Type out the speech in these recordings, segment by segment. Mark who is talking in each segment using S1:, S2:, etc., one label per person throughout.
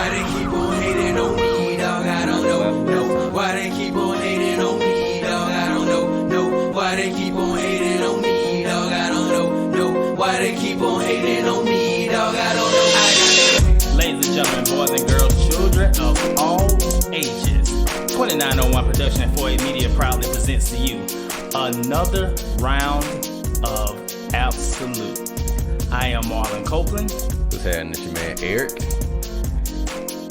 S1: Why they keep on hating on me, dog? I don't know. No. Why they keep on hating on me, dog? I don't know. No. Why they keep on hating on me, dog? I don't know. No. Why they keep on hating on me, dog? I don't know.
S2: Ladies and gentlemen, boys and girls, children of all ages, 2901 Production and 4A Media proudly presents to you another round of Ab-So-Lute. I am Marlon Copeland.
S3: What's happening? It's your man Eric.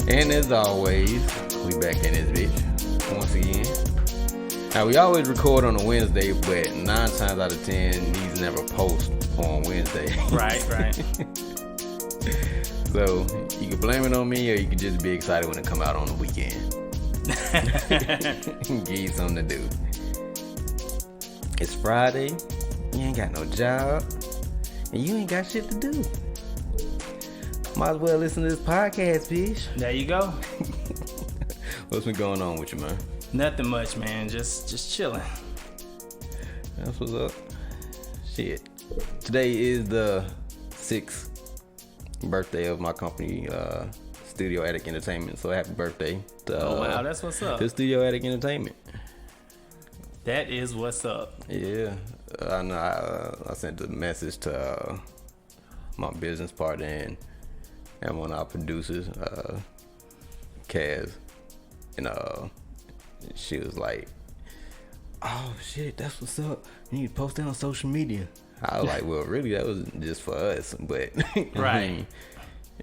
S3: And as always, we back in this bitch once again. Now, we always record on a Wednesday, but 9 times out of 10, these never post on Wednesday.
S2: Right.
S3: So, you can blame it on me, or you can just be excited when it come out on the weekend. Give you something to do. It's Friday, you ain't got no job, and you ain't got shit to do. Might as well listen to this podcast, bitch.
S2: There you go.
S3: What's been going on with you, man?
S2: Nothing much, man. Just chilling.
S3: That's what's up. Shit. Today is the 6th birthday of my company, Studio Attic Entertainment. So happy birthday to
S2: Oh wow, that's what's up.
S3: to Studio Attic Entertainment.
S2: That is what's up.
S3: Yeah, I know. I sent the message to my business partner and one of our producers, Kaz, and she was like, "Oh shit, that's what's up. You need to post that on social media." I was like, "Well, really, that was just for us, but
S2: Right.
S3: I mean,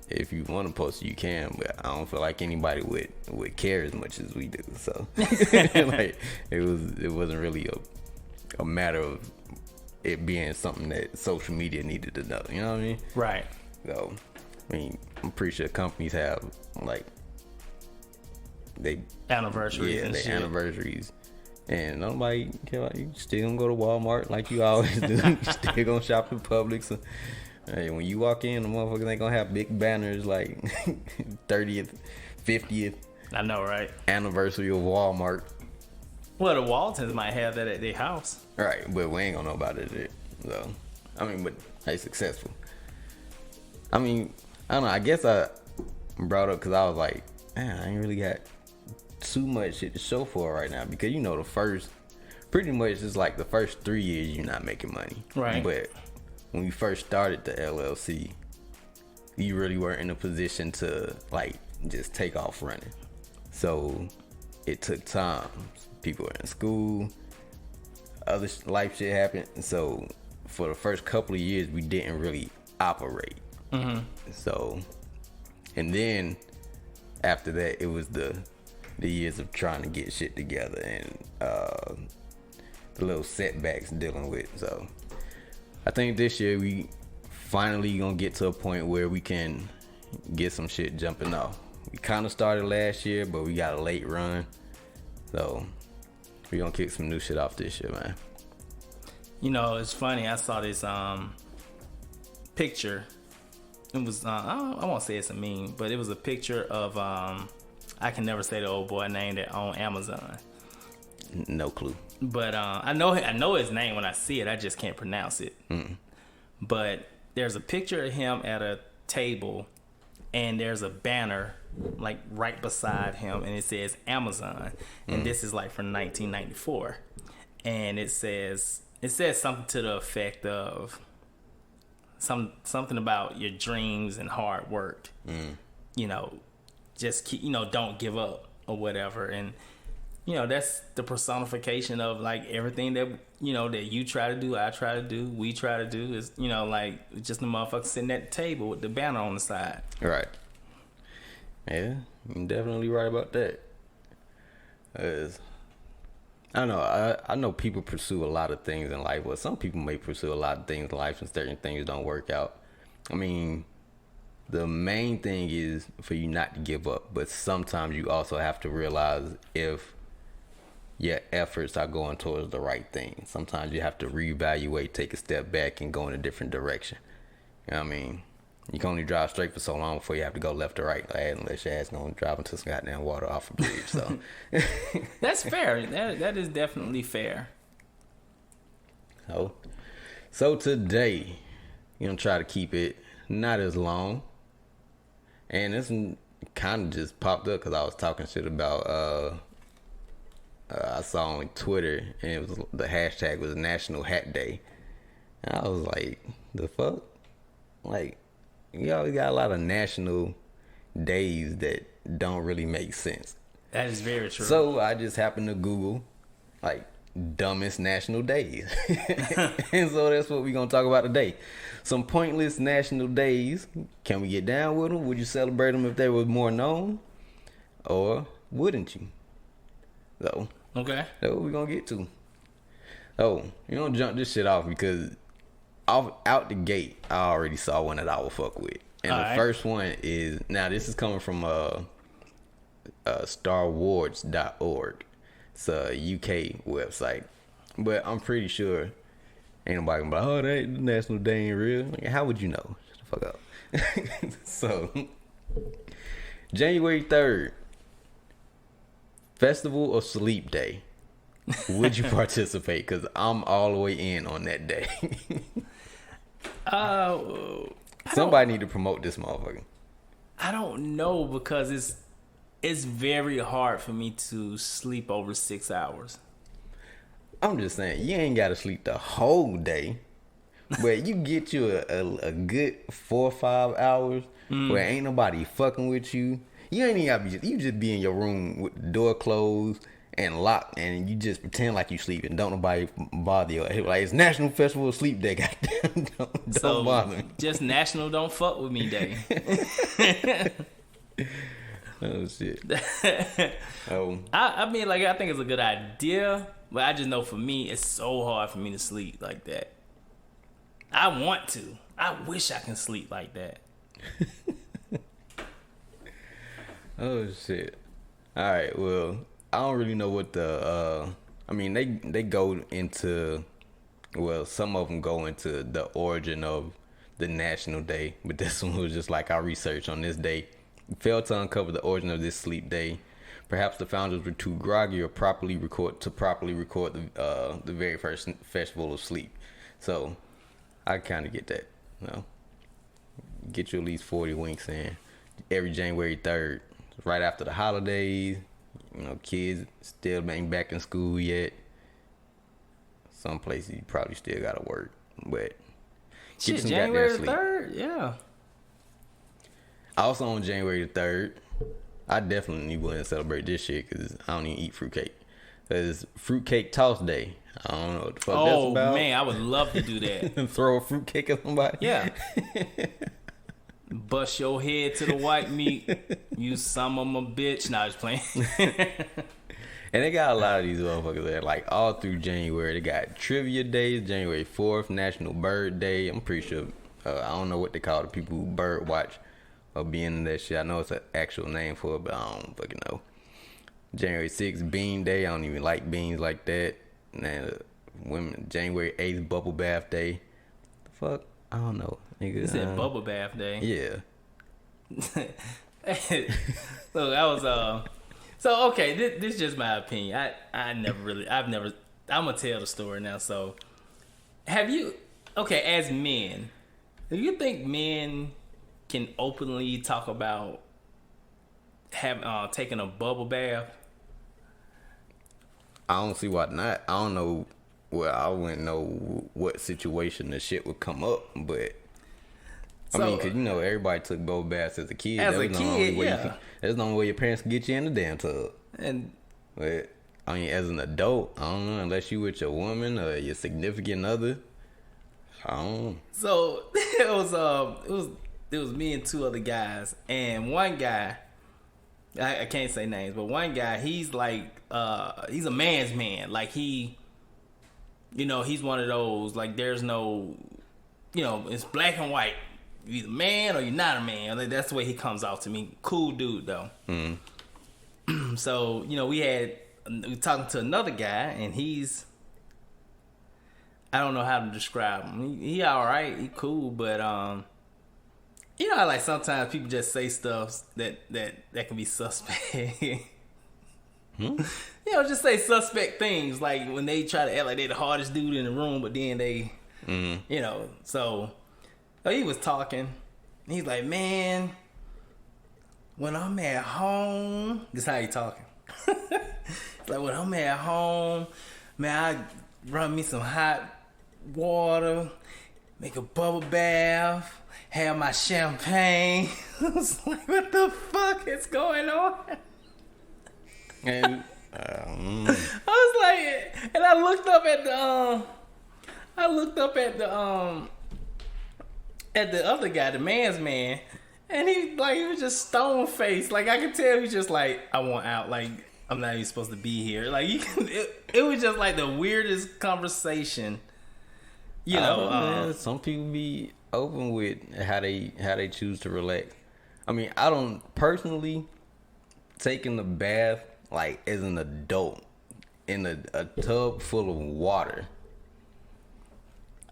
S3: if you want to post it, you can, but I don't feel like anybody would care as much as we do." So, like, it wasn't really a matter of it being something that social media needed to know. You know what I mean?
S2: Right.
S3: So, I mean, I'm pretty sure companies have like
S2: Anniversaries and
S3: they
S2: shit.
S3: anniversaries. And nobody care about you. Still gonna go to Walmart like you always do. Still gonna shop in Publix. So, hey, when you walk in, the motherfuckers ain't gonna have big banners like 30th, 50th
S2: I know, right?
S3: anniversary of Walmart.
S2: Well, the Waltons might have that at their house.
S3: Right, but we ain't gonna know about it. So, I mean, but they successful. I mean, I don't know. I guess I brought up because I was like, man, I ain't really got too much shit to show for it right now, because you know pretty much it's like the first 3 years you're not making money.
S2: Right.
S3: But when we first started the LLC, you really weren't in a position to like just take off running. So it took time. People were in school, other life shit happened. So for the first couple of years, we didn't really operate.
S2: Mm-hmm.
S3: So, and then after that, it was the years of trying to get shit together and the little setbacks dealing with. So I think this year we finally gonna get to a point where we can get some shit jumping off. We kind of started last year, but we got a late run. So we gonna kick some new shit off this year, man.
S2: You know, it's funny. I saw this picture. It was I won't say it's a meme, but it was a picture of I can never say the old boy name that owned Amazon.
S3: No clue.
S2: But I know his name when I see it. I just can't pronounce it. But there's a picture of him at a table, and there's a banner like right beside him, and it says Amazon, and this is like from 1994, and it says something to the effect of something about your dreams and hard work. You know, just keep, don't give up or whatever. And that's the personification of like everything that that you try to do, I try to do, we try to do, is like just the motherfucker sitting at the table with the banner on the side.
S3: Right. Yeah, you're definitely right about that. I don't know. I know people pursue a lot of things in life. Well, some people may pursue a lot of things in life and certain things don't work out. I mean, the main thing is for you not to give up. But sometimes you also have to realize if your efforts are going towards the right thing. Sometimes you have to reevaluate, take a step back, and go in a different direction. You know what I mean? You can only drive straight for so long before you have to go left or right, unless your ass gonna drive into some goddamn water off a bridge. So
S2: that's fair. That is definitely fair.
S3: So today, you're gonna try to keep it not as long, and it's kind of just popped up because I was talking shit about. I saw on Twitter, and it was the hashtag was National Hat Day, and I was like, "The fuck!" Like, you always got a lot of national days that don't really make sense.
S2: That is very true.
S3: So I just happened to Google, like, dumbest national days, and so that's what we're gonna talk about today. Some pointless national days. Can we get down with them? Would you celebrate them if they were more known, or wouldn't you? So,
S2: okay,
S3: that's what we're gonna get to. Oh, you don't jump this shit off because out the gate, I already saw one that I will fuck with. And
S2: all
S3: the
S2: right.
S3: first one is, now this is coming from StarWars.org. It's a UK website. But I'm pretty sure ain't nobody gonna be like, oh, that National Day ain't real. Like, how would you know? Shut the fuck up. So, January 3rd, Festival of Sleep Day. Would you participate? Because I'm all the way in on that day. Somebody need to promote this motherfucker.
S2: I don't know, because it's very hard for me to sleep over 6 hours.
S3: I'm just saying, you ain't got to sleep the whole day, but you get you a good 4 or 5 hours where ain't nobody fucking with you. You ain't even got to be, you just be in your room with the door closed and locked, and you just pretend like you sleeping. Don't nobody bother you. Like, it's National Festival of Sleep Day. Goddamn, don't bother me.
S2: Just National Don't Fuck With Me Day.
S3: Oh shit. Oh.
S2: I mean, like, I think it's a good idea, but I just know for me, it's so hard for me to sleep like that. I want to. I wish I can sleep like that.
S3: Oh shit. All right. Well, I don't really know what the. I mean, they go into. Well, some of them go into the origin of the National Day, but this one was just like our research on this day. Failed to uncover the origin of this sleep day. Perhaps the founders were too groggy or properly record the very first festival of sleep. So I kind of get that. You know, get you at least 40 winks in every January 3rd, right after the holidays. You know, kids still ain't back in school yet. Some places you probably still gotta work, but
S2: shit, January 3rd, yeah.
S3: Also on January 3rd, I definitely wouldn't celebrate this shit because I don't even eat fruitcake. It's Fruitcake Toss Day. I don't know what the fuck that's about.
S2: Oh man, I would love to do that.
S3: Throw a fruitcake at somebody.
S2: Yeah. Bust your head to the white meat. You some of 'em a bitch. Nah, I was playing.
S3: And they got a lot of these motherfuckers there, like all through January. They got trivia days, January 4th, National Bird Day. I'm pretty sure, I don't know what they call the people who bird watch or be in that shit. I know it's an actual name for it, but I don't fucking know. January 6th, Bean Day. I don't even like beans like that. And then women, January 8th, Bubble Bath Day. The fuck? I don't know. Nigga,
S2: You said Bubble Bath Day.
S3: Yeah.
S2: So that was so okay, this is just my opinion. I'm gonna tell the story now. So have you, okay, as men, do you think men can openly talk about taking a bubble bath?
S3: I don't see why not. I don't know. Well, I wouldn't know what situation the shit would come up, but I mean, cause you know everybody took bubble baths as a kid.
S2: As a kid, yeah.
S3: That's the only way your parents can get you in the damn tub.
S2: And
S3: But I mean, as an adult, I don't know, unless you with your woman or your significant other. I don't know.
S2: so it was me and two other guys, and one guy, I can't say names, but one guy, he's like he's a man's man. Like he, you know, he's one of those, like, there's no, you know, it's black and white. You're either a man or you're not a man. Like, that's the way he comes off to me. Cool dude though. Mm. So, you know, we were talking to another guy, and he's, I don't know how to describe him. He all right, he cool, but you know how, like, sometimes people just say stuff that can be suspect. You know, just say suspect things, like when they try to act like they the hardest dude in the room, but then they, you know. So he was talking. He's like, man, when I'm at home, this how you talking. It's like when I'm at home, man, I run me some hot water, make a bubble bath, have my champagne. I was like, what the fuck is going on?
S3: And
S2: I was like, and I looked up at the other guy, the man's man, and he was just stone faced. Like I could tell he was just like, I want out. Like I'm not even supposed to be here. Like it was just like the weirdest conversation. You know,
S3: man, some people be open with how they choose to relax. I mean, I don't personally taking a bath like as an adult in a tub full of water.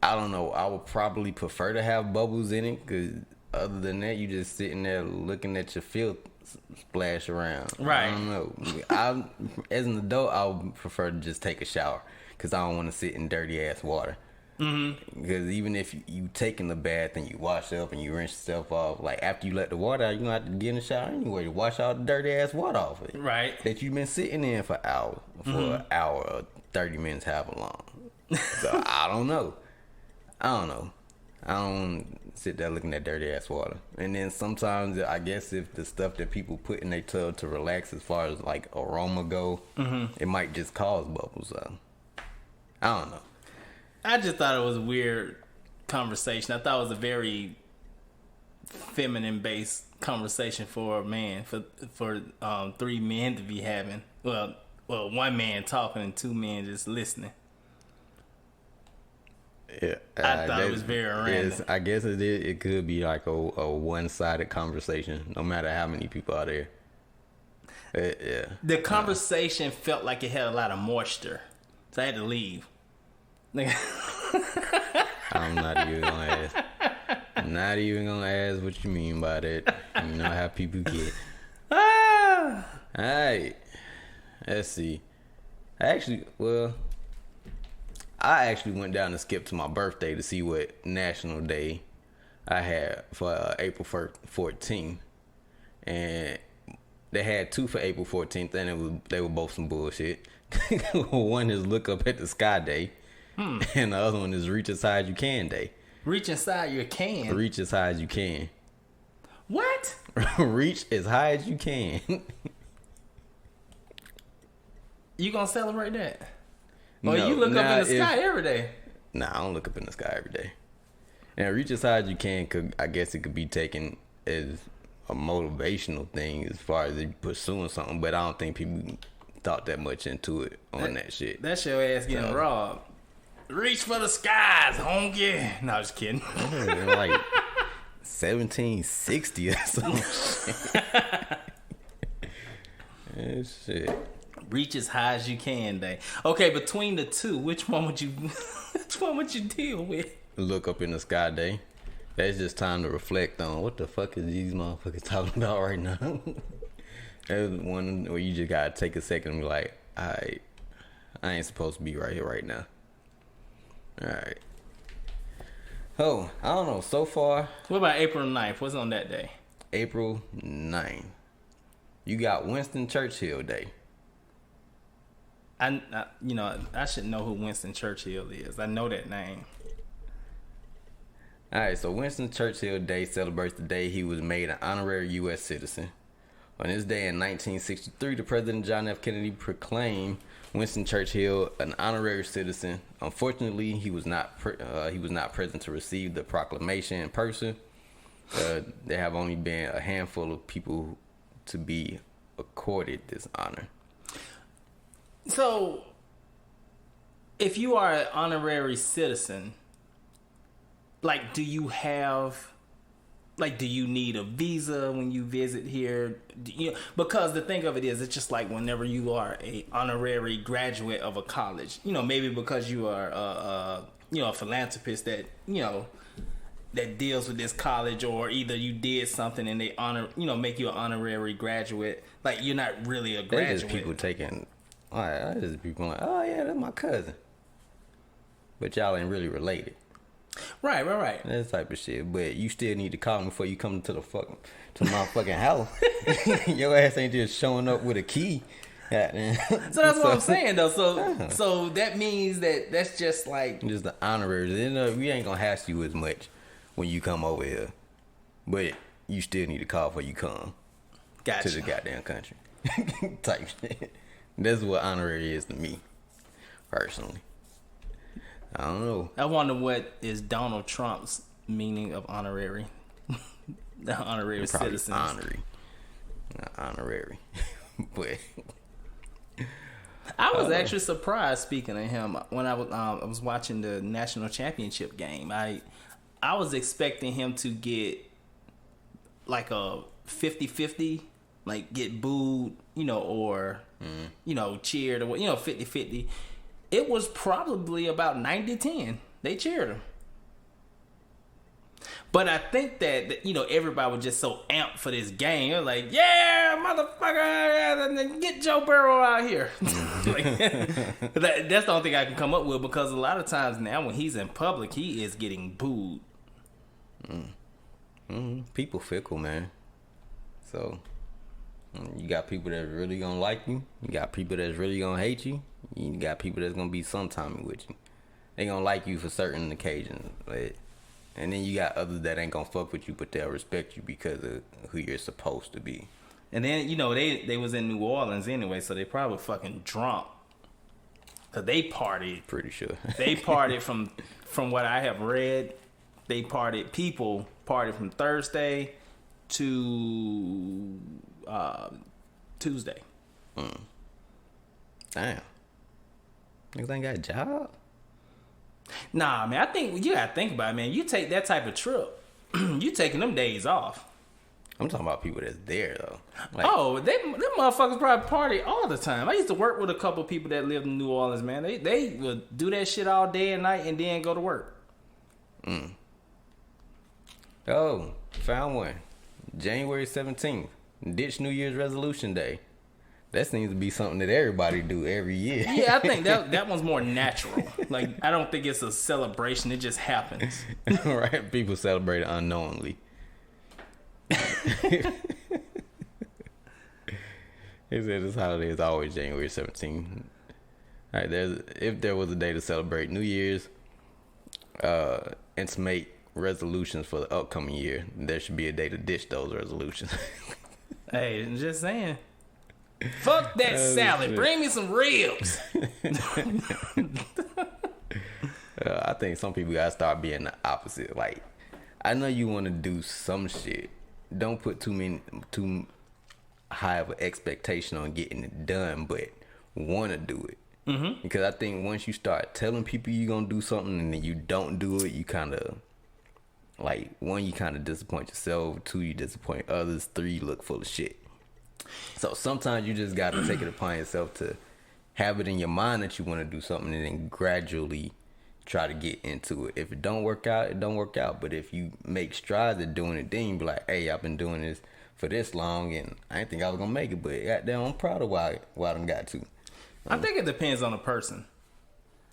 S3: I don't know. I would probably prefer to have bubbles in it, because other than that, you just sitting there looking at your filth splash around.
S2: Right.
S3: I don't know. As an adult, I would prefer to just take a shower, because I don't want to sit in dirty ass water. Mm-hmm. Because even if you taking the bath and you wash up and you rinse yourself off, like after you let the water out, you're gonna have to get in the shower anyway to wash all the dirty ass water off it.
S2: Right.
S3: That you've been sitting in for an hour or 30 minutes, however long. So I don't know. I don't sit there looking at dirty ass water. And then sometimes I guess if the stuff that people put in their tub to relax, as far as like aroma go, it might just cause bubbles. So I don't know.
S2: I just thought it was a weird conversation. I thought it was a very feminine based conversation for a man, for three men to be having. Well, one man talking and two men just listening.
S3: Yeah,
S2: I thought it was very random.
S3: I guess it is. It could be like a one-sided conversation, no matter how many people are there. Yeah.
S2: The conversation felt like it had a lot of moisture, so I had to leave.
S3: I'm not even gonna ask. Not even gonna ask what you mean by that. You know how people get. All right. Let's see. I actually went down and skipped to my birthday to see what national day I had for April 14th. And they had two for April 14th, and they were both some bullshit. One is Look Up at the Sky Day, and the other one is Reach as High as You Can Day.
S2: Reach inside your can?
S3: Reach as high as you can.
S2: What?
S3: Reach as high as you can.
S2: You gonna celebrate that? Or you look up in the sky every day?
S3: Nah, I don't look up in the sky every day. And reach as high as you can, I guess it could be taken as a motivational thing as far as pursuing something, but I don't think people thought that much into it on that shit.
S2: That's your ass getting robbed. Reach for the skies, honky. No, just kidding.
S3: Like 1760 or something. Shit.
S2: Reach as high as you can day. Okay, between the two, which one would you deal with? Look
S3: Up in the Sky Day. That's just time to reflect on what the fuck is these motherfuckers talking about right now. That's one where you just gotta take a second and be like, alright, I ain't supposed to be right here right now. Alright. Oh, I don't know. So far.
S2: What about April 9th? What's on that day?
S3: April 9th. You got Winston Churchill Day.
S2: I should know who Winston Churchill is. I know that name.
S3: Alright, so Winston Churchill Day celebrates the day he was made an honorary U.S. citizen. On this day in 1963, the President John F. Kennedy proclaimed Winston Churchill an honorary citizen. Unfortunately, he was not present to receive the proclamation in person. There have only been a handful of people to be accorded this honor.
S2: So, if you are an honorary citizen, do you need a visa when you visit here? Because the thing of it is, it's just like whenever you are a honorary graduate of a college, maybe because you are a philanthropist that deals with this college, or either you did something and they make you an honorary graduate. Like, you're not really a graduate.
S3: There's people taking. Alright, there's people like, oh yeah, that's my cousin. But y'all ain't really related.
S2: Right.
S3: That type of shit. But you still need to call them before you come to my fucking house. Your ass ain't just showing up with a key.
S2: So that's what I'm saying though. So that means that's just like
S3: just the honoraries. We ain't gonna hassle you as much when you come over here, but you still need to call before you come to the goddamn country. Type shit. That's what honorary is to me, personally. I don't know.
S2: I wonder what is Donald Trump's meaning of honorary. The honorary citizens.
S3: Not honorary, but.
S2: I was actually surprised, speaking of him, when I was watching the national championship game. I was expecting him to get like a 50-50, like get booed, or cheered, or 50-50. It was probably about 90-10. They cheered him. But I think that everybody was just so amped for this game. It was like, yeah, motherfucker, get Joe Burrow out here. That's the only thing I can come up with, because a lot of times now when he's in public, he is getting booed.
S3: People fickle, man. So you got people that's really gonna like you. You got people that's really gonna hate you. You got people that's gonna be sometimey with you. They gonna like you for certain occasions, and then you got others that ain't gonna fuck with you, but they'll respect you because of who you're supposed to be.
S2: And then they was in New Orleans anyway, so they probably fucking drunk. Cause they partied.
S3: Pretty sure.
S2: They partied from what I have read. People partied from Thursday to Tuesday.
S3: Damn. Niggas ain't got a job?
S2: Nah, man, I think you gotta think about it, man. You take that type of trip, you taking them days off.
S3: I'm talking about people that's there, though.
S2: Them motherfuckers probably party all the time. I used to work with a couple people that lived in New Orleans, man. They would do that shit all day and night and then go to work.
S3: Oh, found one. January 17th. Ditch New Year's resolution day. That seems to be something that everybody do every year.
S2: Yeah, I think that one's more natural. Like, I don't think it's a celebration. It just happens.
S3: Right? People celebrate it unknowingly. He said this holiday is always January 17th. All right, if there was a day to celebrate New Year's and to make resolutions for the upcoming year, there should be a day to ditch those resolutions.
S2: Hey, I'm just saying. Fuck that salad. Shit. Bring me some ribs.
S3: I think some people gotta start being the opposite. Like, I know you want to do some shit. Don't put too high of an expectation on getting it done, but want to do it. Mm-hmm. Because I think once you start telling people you're gonna do something and then you don't do it, you kind of you kind of disappoint yourself. 2, you disappoint others. 3, you look full of shit. So sometimes you just got to take it upon yourself to have it in your mind that you want to do something and then gradually try to get into it. If it don't work out, it don't work out. But if you make strides at doing it, then you be like, hey, I've been doing this for this long and I didn't think I was going to make it. But goddamn, I'm proud of why I done got to.
S2: I think it depends on the person.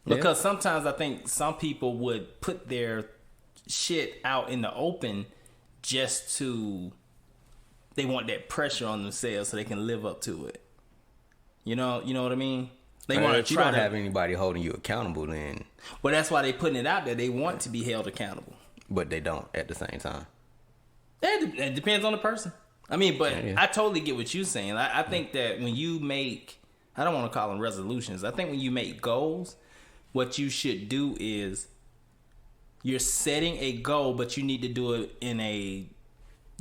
S2: Because sometimes I think some people would put their shit out in the open just to... They want that pressure on themselves so they can live up to it. You know what I mean? They want to try
S3: to have anybody holding you accountable. Then,
S2: well, that's why they putting it out there. They want to be held accountable,
S3: but they don't at the same time.
S2: It depends on the person. I mean, but I totally get what you're saying. I think that when you make, I don't want to call them resolutions. I think when you make goals, what you should do is you're setting a goal, but you need to do it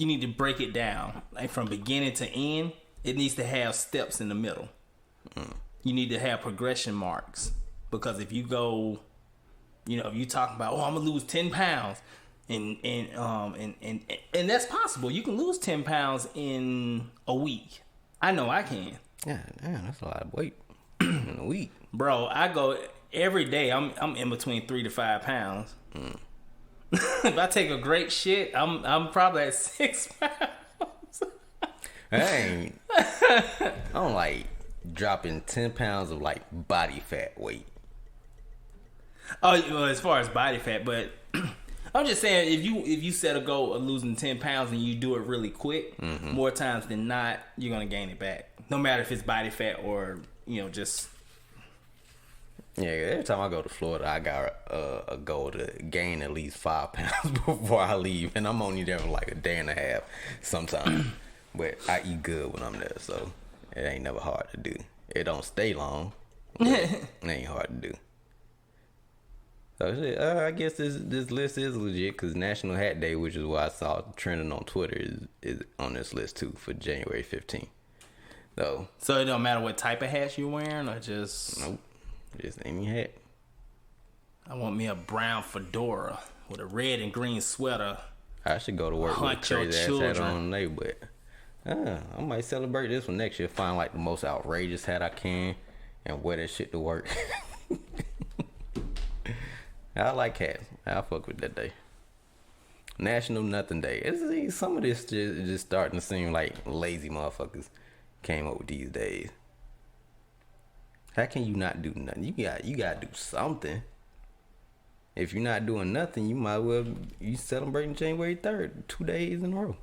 S2: you need to break it down. Like from beginning to end, it needs to have steps in the middle. You need to have progression marks. Because if you go, if you talk about, I'm gonna lose 10 pounds and that's possible. You can lose 10 pounds in a week. I know I can.
S3: Yeah, damn, that's a lot of weight in a week.
S2: Bro, I go every day, I'm in between 3 to 5 pounds. If I take a great shit, I'm probably at 6 pounds.
S3: I'm like dropping 10 pounds of like body fat weight.
S2: Oh, well, as far as body fat, but I'm just saying, if you set a goal of losing 10 pounds and you do it really quick, more times than not, you're gonna gain it back. No matter if it's body fat or just.
S3: Yeah, every time I go to Florida, I got a goal to gain at least 5 pounds before I leave, and I'm only there for like a day and a half sometimes. But I eat good when I'm there, so it ain't never hard to do. It don't stay long, but it ain't hard to do. So shit, I guess this list is legit because National Hat Day, which is what I saw trending on Twitter, is on this list too for January 15th. So
S2: it don't matter what type of hat you're wearing, or just
S3: nope. Just any hat.
S2: I want me a brown fedora with a red and green sweater.
S3: I should go to work with a crazy ass hat on today, but I might celebrate this one next year. Find like the most outrageous hat I can and wear that shit to work. I like hats. I fuck with that day. National Nothing Day. Some of this just starting to seem like lazy motherfuckers came up with these days. How can you not do nothing? You gotta do something. If you're not doing nothing, you might well you celebrating January 3rd, 2 days in a row.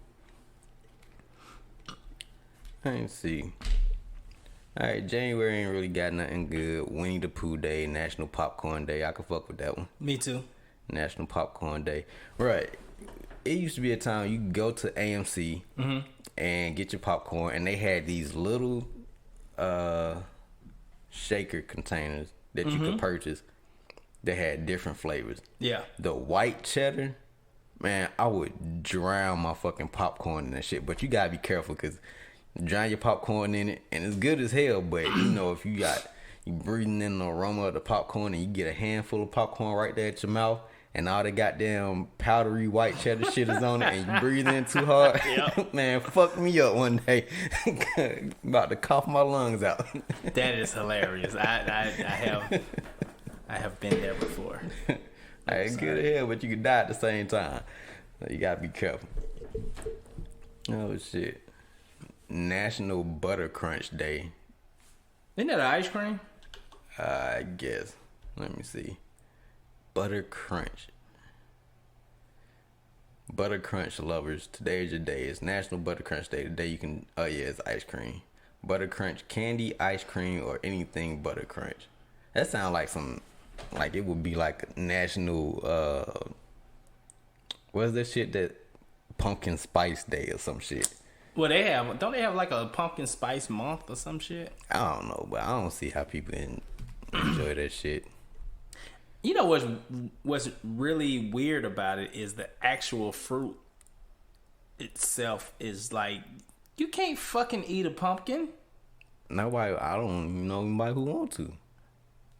S3: Let's see. Alright, January ain't really got nothing good. Winnie the Pooh Day, National Popcorn Day. I can fuck with that one.
S2: Me too.
S3: National Popcorn Day. Right. It used to be a time you could go to AMC and get your popcorn, and they had these little shaker containers that you could purchase that had different flavors. Yeah. The white cheddar, man, I would drown my fucking popcorn in that shit. But you gotta be careful because drown your popcorn in it, and it's good as hell. But if you breathing in the aroma of the popcorn and you get a handful of popcorn right there at your mouth, and all the goddamn powdery white cheddar shit is on it, and you breathe in too hard, man, fuck me up one day. About to cough my lungs out.
S2: That is hilarious. I have been there before.
S3: It's good as hell, but you can die at the same time. So you gotta be careful. Oh shit. National Butter Crunch Day.
S2: Isn't that ice cream?
S3: I guess. Let me see. Butter Crunch. Butter Crunch lovers, today is your day. It's National Butter Crunch Day. Today you can, it's ice cream. Butter Crunch candy, ice cream, or anything Butter Crunch. That sounds like it would be like National, what's that shit that Pumpkin Spice Day or some shit?
S2: Well, don't they have like a pumpkin spice month or some shit?
S3: I don't know, but I don't see how people enjoy that shit.
S2: You know what's really weird about it is the actual fruit itself is like, you can't fucking eat a pumpkin.
S3: Nobody, I don't even know anybody who want to.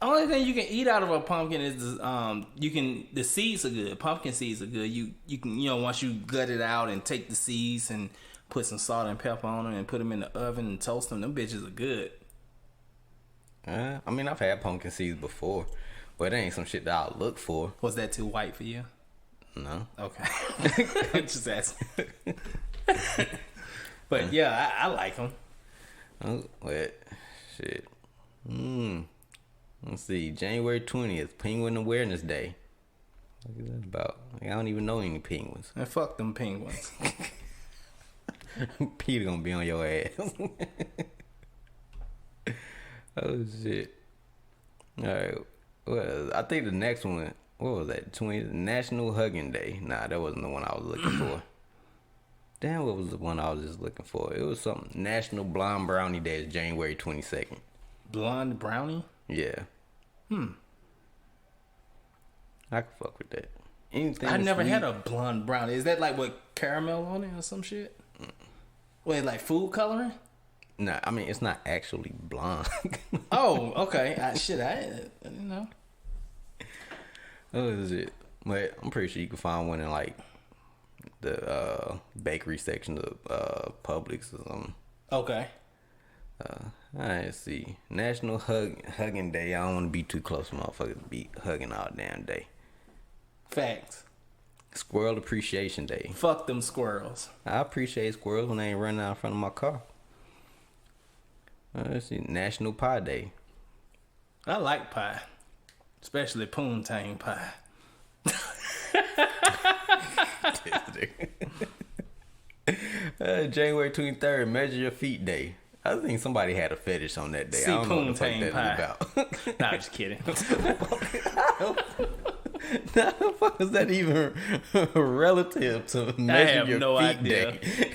S2: Only thing you can eat out of a pumpkin is the seeds are good. Pumpkin seeds are good. You can once you gut it out and take the seeds and put some salt and pepper on them and put them in the oven and toast them bitches are good.
S3: I mean, I've had pumpkin seeds before, but it ain't some shit that I'll look for.
S2: Was that too white for you?
S3: No.
S2: Okay. Just asking. But yeah, I like them.
S3: Oh, what? Shit. Let's see. January 20th, Penguin Awareness Day. What is that about? I don't even know any penguins.
S2: And fuck them penguins.
S3: Peter gonna be on your ass. Oh shit. Alright. Well, I think the next one, what was that? 20th National Hugging Day. Nah, that wasn't the one I was looking for. Damn, what was the one I was just looking for? It was something. National Blonde Brownie Day is January 22nd.
S2: Blonde brownie?
S3: Yeah. I can fuck with that. Anything
S2: I never
S3: sweet.
S2: had a blonde brownie. Is that like with caramel on it or some shit? Wait, like food coloring?
S3: Nah, I mean, it's not actually blonde.
S2: Oh, okay. I didn't know.
S3: Oh, shit. But I'm pretty sure you can find one in like the bakery section of Publix or something.
S2: Okay.
S3: Alright, let's see. National Hugging Day. I don't want to be too close to motherfuckers to be hugging all damn day.
S2: Facts.
S3: Squirrel Appreciation Day.
S2: Fuck them squirrels.
S3: I appreciate squirrels when they ain't running out in front of my car. Let's see. National Pie Day.
S2: I like pie. Especially poontang pie.
S3: January 23rd, measure your feet day. I think somebody had a fetish on that day. I don't know what the fuck that
S2: pie.
S3: is about.
S2: Nah, I'm just kidding.
S3: How the fuck is that even relative to measure your
S2: no
S3: feet
S2: idea.
S3: day?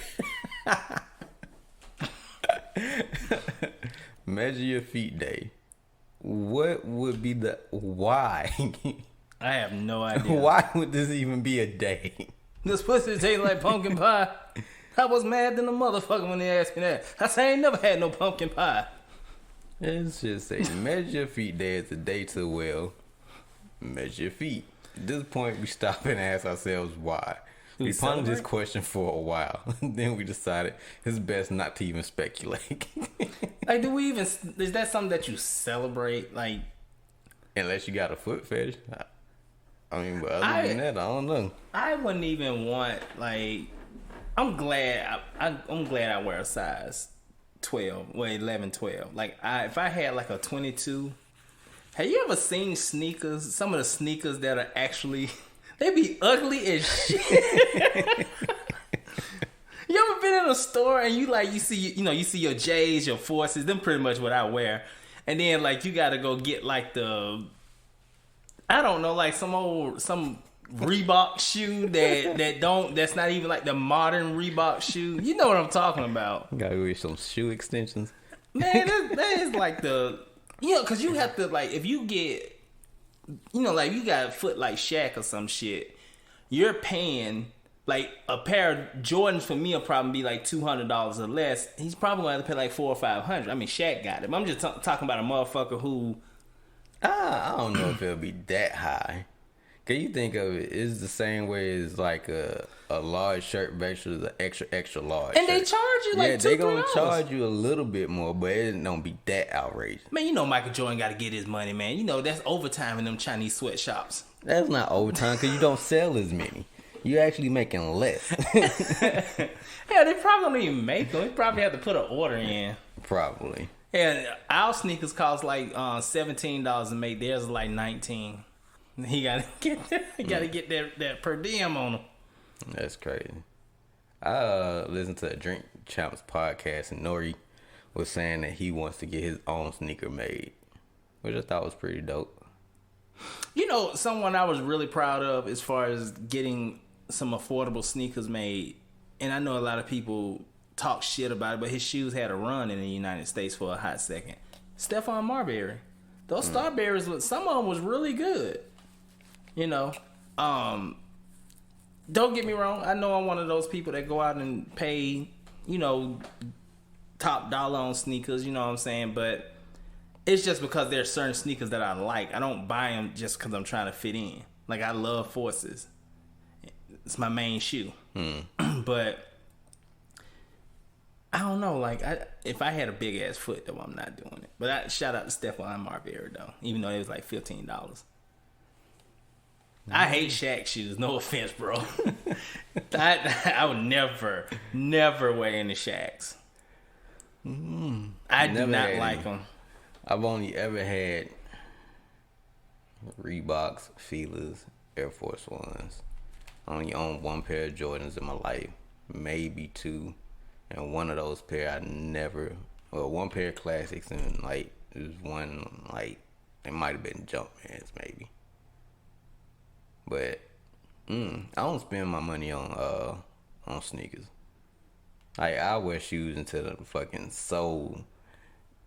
S3: Measure your feet day. What would be the why?
S2: I have no idea.
S3: Why would this even be a day?
S2: This pussy tastes like pumpkin pie. I was mad than a motherfucker when they asked me that. I said I ain't never had no pumpkin pie.
S3: It's just say measure your feet day is a day to measure your feet. At this point, we stop and ask ourselves why. We pondered this question for a while. Then we decided it's best not to even speculate.
S2: Like, do we even? Is that something that you celebrate? Like,
S3: unless you got a foot fetish. I mean, but other than that, I don't know. I
S2: wouldn't even want like. I'm glad. I'm glad I wear a size 12, 11, 12. Like, if I had like a 22. Have you ever seen sneakers? Some of the sneakers that are actually, they be ugly as shit. You ever been in a store and you see your J's, your Forces, them pretty much what I wear. And then like you gotta go get like I don't know, like some Reebok shoe that's not even like the modern Reebok shoe. You know what I'm talking about.
S3: Gotta wear some shoe extensions.
S2: Man, that is like cause you have to like, if you get, like you got a foot like Shaq or some shit, you're paying like a pair of Jordans for me will probably be like $200 or less. He's probably gonna have to pay like $400 or $500. I mean, Shaq got it. I'm just talking about a motherfucker who.
S3: I don't know if it'll be that high. Can you think of it? It's the same way as like a large shirt versus an extra large.
S2: And
S3: shirt.
S2: They charge you like $2-3.
S3: They're gonna charge you a little bit more, but it don't be that outrageous.
S2: Man, Michael Jordan got to get his money, man. That's overtime in them Chinese sweatshops.
S3: That's not overtime because you don't sell as many. You're actually making less.
S2: Hell, they probably don't even make them. They probably have to put an order in.
S3: Probably.
S2: And our sneakers cost like $17 to make. Theirs is like $19. He gotta get that per diem on him.
S3: That's crazy. I listened to a Drink Champs podcast and Nori was saying that he wants to get his own sneaker made, which I thought was pretty dope.
S2: Someone I was really proud of as far as getting some affordable sneakers made, and I know a lot of people talk shit about it, but his shoes had a run in the United States for a hot second. Stephon Marbury. Those Starberries, some of them was really good. Don't get me wrong. I know I'm one of those people that go out and pay, top dollar on sneakers, you know what I'm saying? But it's just because there's certain sneakers that I like. I don't buy them just because I'm trying to fit in. Like, I love Forces. It's my main shoe. But I don't know. Like, if I had a big ass foot, though, I'm not doing it. But shout out to Stephon Marbury, though, even though it was like $15. I hate Shaq shoes. No offense, bro. I would never wear any Shaqs. I do not like them.
S3: I've only ever had Reeboks, Fila's, Air Force Ones. I only owned one pair of Jordans in my life, maybe two, and one of those pair one pair of classics, and like it was one like it might have been Jumpmans maybe. But I don't spend my money on sneakers. Like, I wear shoes until the fucking sole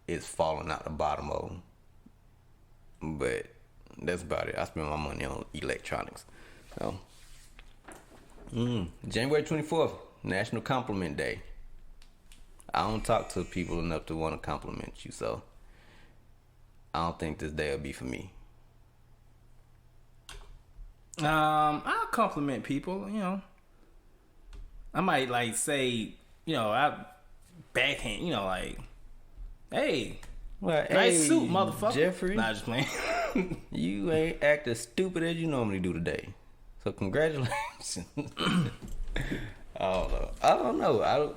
S3: is falling out the bottom of them. But that's about it. I spend my money on electronics. So, January 24th, National Compliment Day. I don't talk to people enough to want to compliment you, so I don't think this day will be for me.
S2: I'll compliment people, I might like say, I backhand, like, hey, nice suit, motherfucker.
S3: Jeffrey,
S2: nah, just playing.
S3: You ain't act as stupid as you normally do today. So congratulations. I don't know. I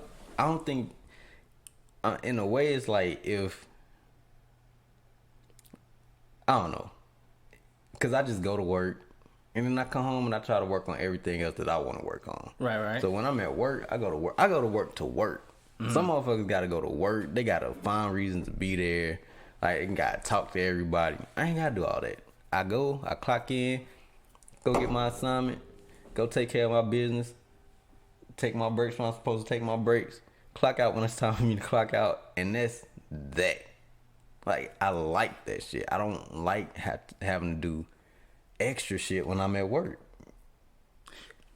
S3: don't think. In a way, it's like if I don't know, because I just go to work and then I come home and I try to work on everything else that I want to work on.
S2: Right.
S3: So when I'm at work, I go to work. I go to work to work. Mm-hmm. Some motherfuckers got to go to work. They got to find reasons to be there. Like, they got to talk to everybody. I ain't got to do all that. I go, I clock in, go get my assignment, go take care of my business, take my breaks when I'm supposed to take my breaks, clock out when it's time for me to clock out, and that's that. Like, I like that shit. I don't like having to do extra shit when I'm at work.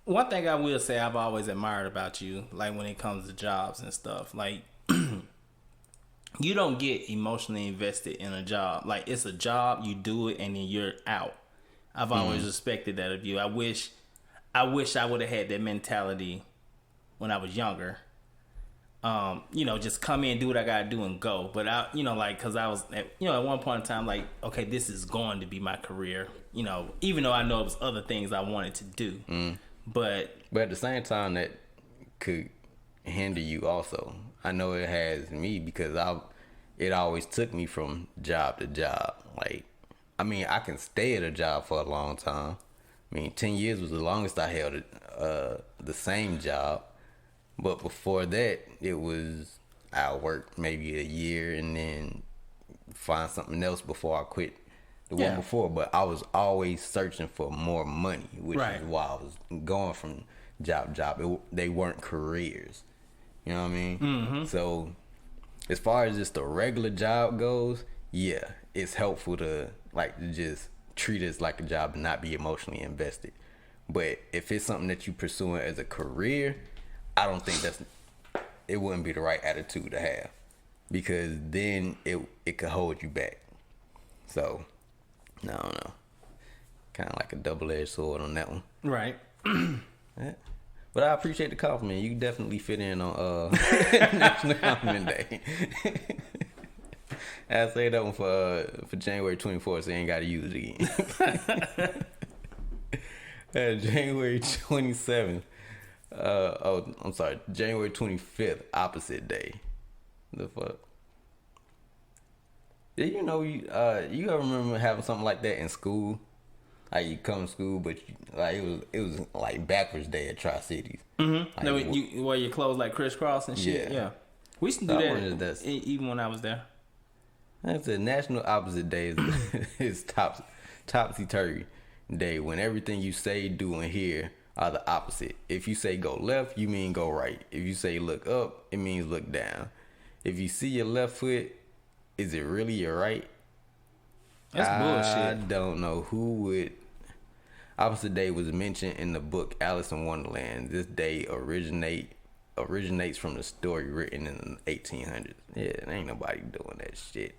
S2: One thing I will say I've always admired about you, like when it comes to jobs and stuff, like you don't get emotionally invested in a job. Like, it's a job, you do it, and then you're out. I've always respected that of you. I wish I would have had that mentality when I was younger. Just come in, do what I gotta do, and go. But cause I was, at one point in time, like, okay, this is going to be my career. Even though I know it was other things I wanted to do, but
S3: at the same time, that could hinder you also. I know it has me because it always took me from job to job. Like, I mean, I can stay at a job for a long time. 10 years was the longest I held the same job. But before that, it was I worked maybe a year and then find something else before I quit the one before. But I was always searching for more money, which is why I was going from job to job. They weren't careers. You know what I mean? Mm-hmm. So as far as just the regular job goes, yeah, it's helpful to just treat it as like a job and not be emotionally invested. But if it's something that you pursuing as a career, I don't think it wouldn't be the right attitude to have, because then it could hold you back. So, I don't know. Kind of like a double-edged sword on that one.
S2: Right.
S3: Yeah. But I appreciate the compliment. You definitely fit in on National Compliment Day. I say that one for January 24th, so you ain't got to use it again. January 27th. I'm sorry, January 25th, opposite day. The fuck? Yeah, you ever remember having something like that in school? Like, you come to school, but it was like backwards day at Tri-Cities.
S2: Mm-hmm. Like, you wear your clothes like crisscross and shit. Yeah. We used to do that even when I was there.
S3: That's a National Opposite Day is topsy-turvy day, when everything you say, do, and hear are the opposite. If you say go left, you mean go right. If you say look up, it means look down. If you see your left foot, is it really your right?
S2: That's bullshit.
S3: I don't know who would. Opposite day was mentioned in the book Alice in Wonderland. This day originates from the story written in the 1800s. Yeah, ain't nobody doing that shit.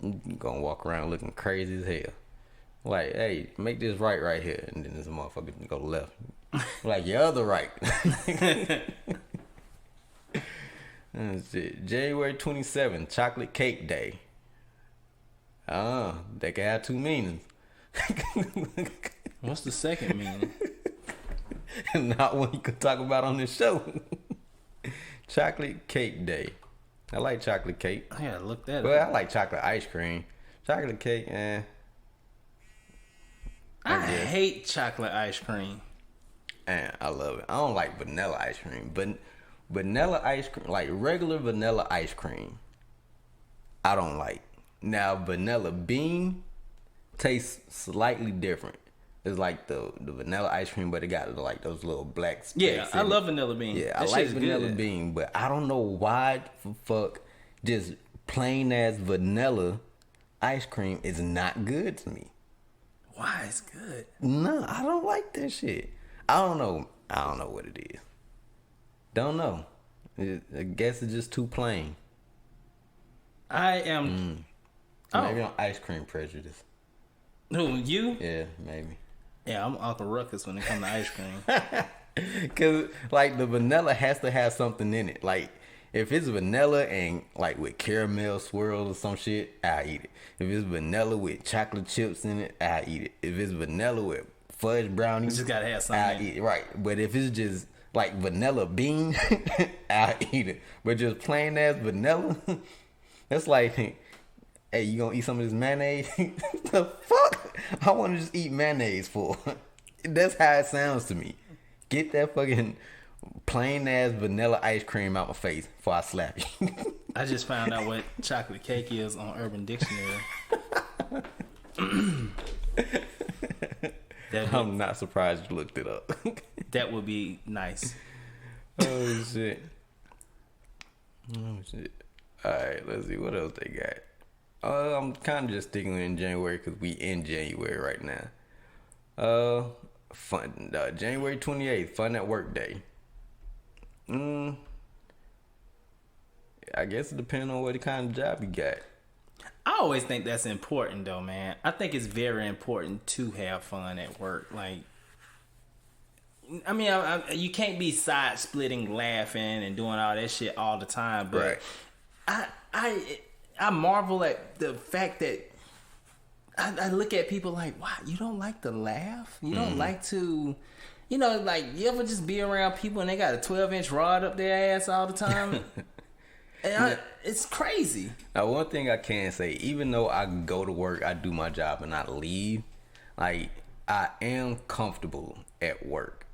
S3: You gonna walk around looking crazy as hell. Like, hey, make this right here, and then this motherfucker can go left. Like, your other right. That's it. January 27th, Chocolate Cake Day. They can have two meanings.
S2: What's the second meaning?
S3: Not one you could talk about on this show. Chocolate Cake Day. I like chocolate cake.
S2: I gotta look that up.
S3: Well, I like chocolate ice cream. Chocolate cake,
S2: I hate chocolate ice cream.
S3: And I love it. I don't like vanilla ice cream, but vanilla ice cream, like regular vanilla ice cream, I don't like. Now, vanilla bean tastes slightly different. It's like the vanilla ice cream, but it got like those little black specks.
S2: Yeah, I love vanilla bean.
S3: Yeah, I like vanilla bean, but I don't know why the fuck just plain ass vanilla ice cream is not good to me.
S2: Why? It's good.
S3: No, I don't like that shit. I don't know what it is. Don't know. I guess it's just too plain.
S2: I am.
S3: Maybe on ice cream prejudice.
S2: Who, you?
S3: Yeah, maybe.
S2: Yeah, I'm Uncle Ruckus when it comes to ice cream.
S3: Cause like the vanilla has to have something in it. Like if it's vanilla and like with caramel swirls or some shit, I eat it. If it's vanilla with chocolate chips in it, I eat it. If it's vanilla with fudge brownies,
S2: you just gotta have something.
S3: I eat it. Right. But if it's just like vanilla bean, I eat it. But just plain ass vanilla, that's like, hey, you gonna eat some of this mayonnaise? The fuck? I want to just eat mayonnaise for. That's how it sounds to me. Get that fucking plain ass vanilla ice cream out my face before I slap you.
S2: I just found out what chocolate cake is on Urban Dictionary.
S3: I'm not surprised you looked it up.
S2: That would be nice.
S3: Oh shit. Oh shit. Alright, let's see what else they got. I'm kind of just sticking in January because we in January right now. Fun. January 28th, Fun at Work Day. I guess it depends on what kind of job you got.
S2: I always think that's important, though, man. I think it's very important to have fun at work. Like, I mean, you can't be side splitting, laughing, and doing all that shit all the time. But
S3: right.
S2: I marvel at the fact that I look at people like, wow, you don't like to laugh? You don't like to, you know, like, you ever just be around people and they got a 12-inch rod up their ass all the time? And it's crazy.
S3: Now, one thing I can say, even though I go to work, I do my job and I leave, like, I am comfortable at work.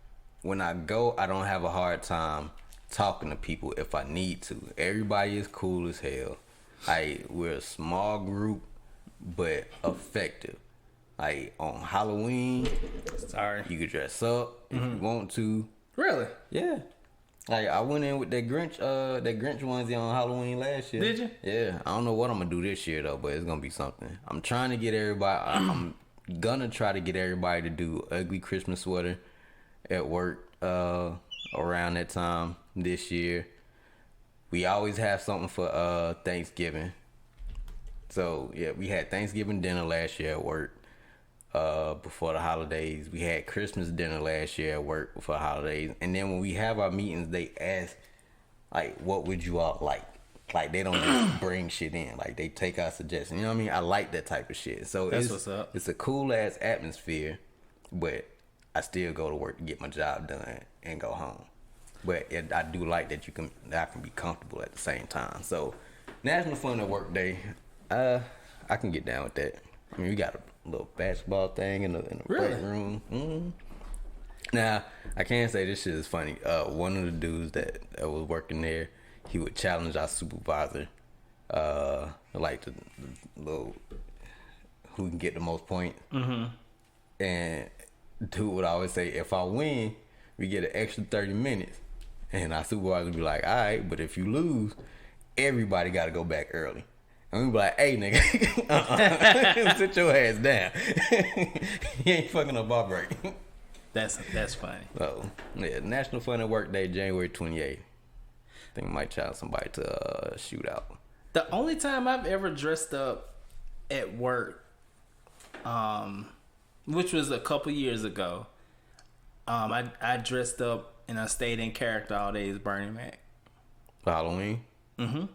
S3: When I go, I don't have a hard time talking to people if I need to. Everybody is cool as hell. Like, we're a small group, but effective. Like, on Halloween, you can dress up if you want to.
S2: Really?
S3: Yeah. Like, I went in with that Grinch onesie on Halloween last year.
S2: Did you?
S3: Yeah. I don't know what I'm gonna do this year though, but it's gonna be something. I'm trying to get everybody. I'm gonna try to get everybody to do ugly Christmas sweater at work around that time this year. We always have something for Thanksgiving. So yeah, we had Thanksgiving dinner last year at work. Before the holidays, we had Christmas dinner last year at work before the holidays, and then when we have our meetings, they ask, like, what would you all like? Like, they don't just bring shit in, like, they take our suggestions. You know what I mean? I like that type of shit. So
S2: that's what's up.
S3: It's a cool ass atmosphere, but I still go to work to get my job done and go home. But I do like that I can be comfortable at the same time. So National Fun at Work Day, I can get down with that. I mean, we got a little basketball thing in the break room. Mm-hmm. Now, I can't say this shit is funny. One of the dudes that was working there, he would challenge our supervisor, like the little who can get the most points. Mm-hmm. And dude would always say, if I win, we get an extra 30 minutes. And our supervisor would be like, all right, but if you lose, everybody got to go back early. And we be like, hey, nigga, sit your ass down. You ain't fucking up our break.
S2: That's funny.
S3: So, yeah, National Fun at Work Day, January 28th. I think we might challenge somebody to shoot out.
S2: The only time I've ever dressed up at work, which was a couple years ago, I dressed up and I stayed in character all day as Bernie Mac.
S3: For Halloween?
S2: Mm-hmm.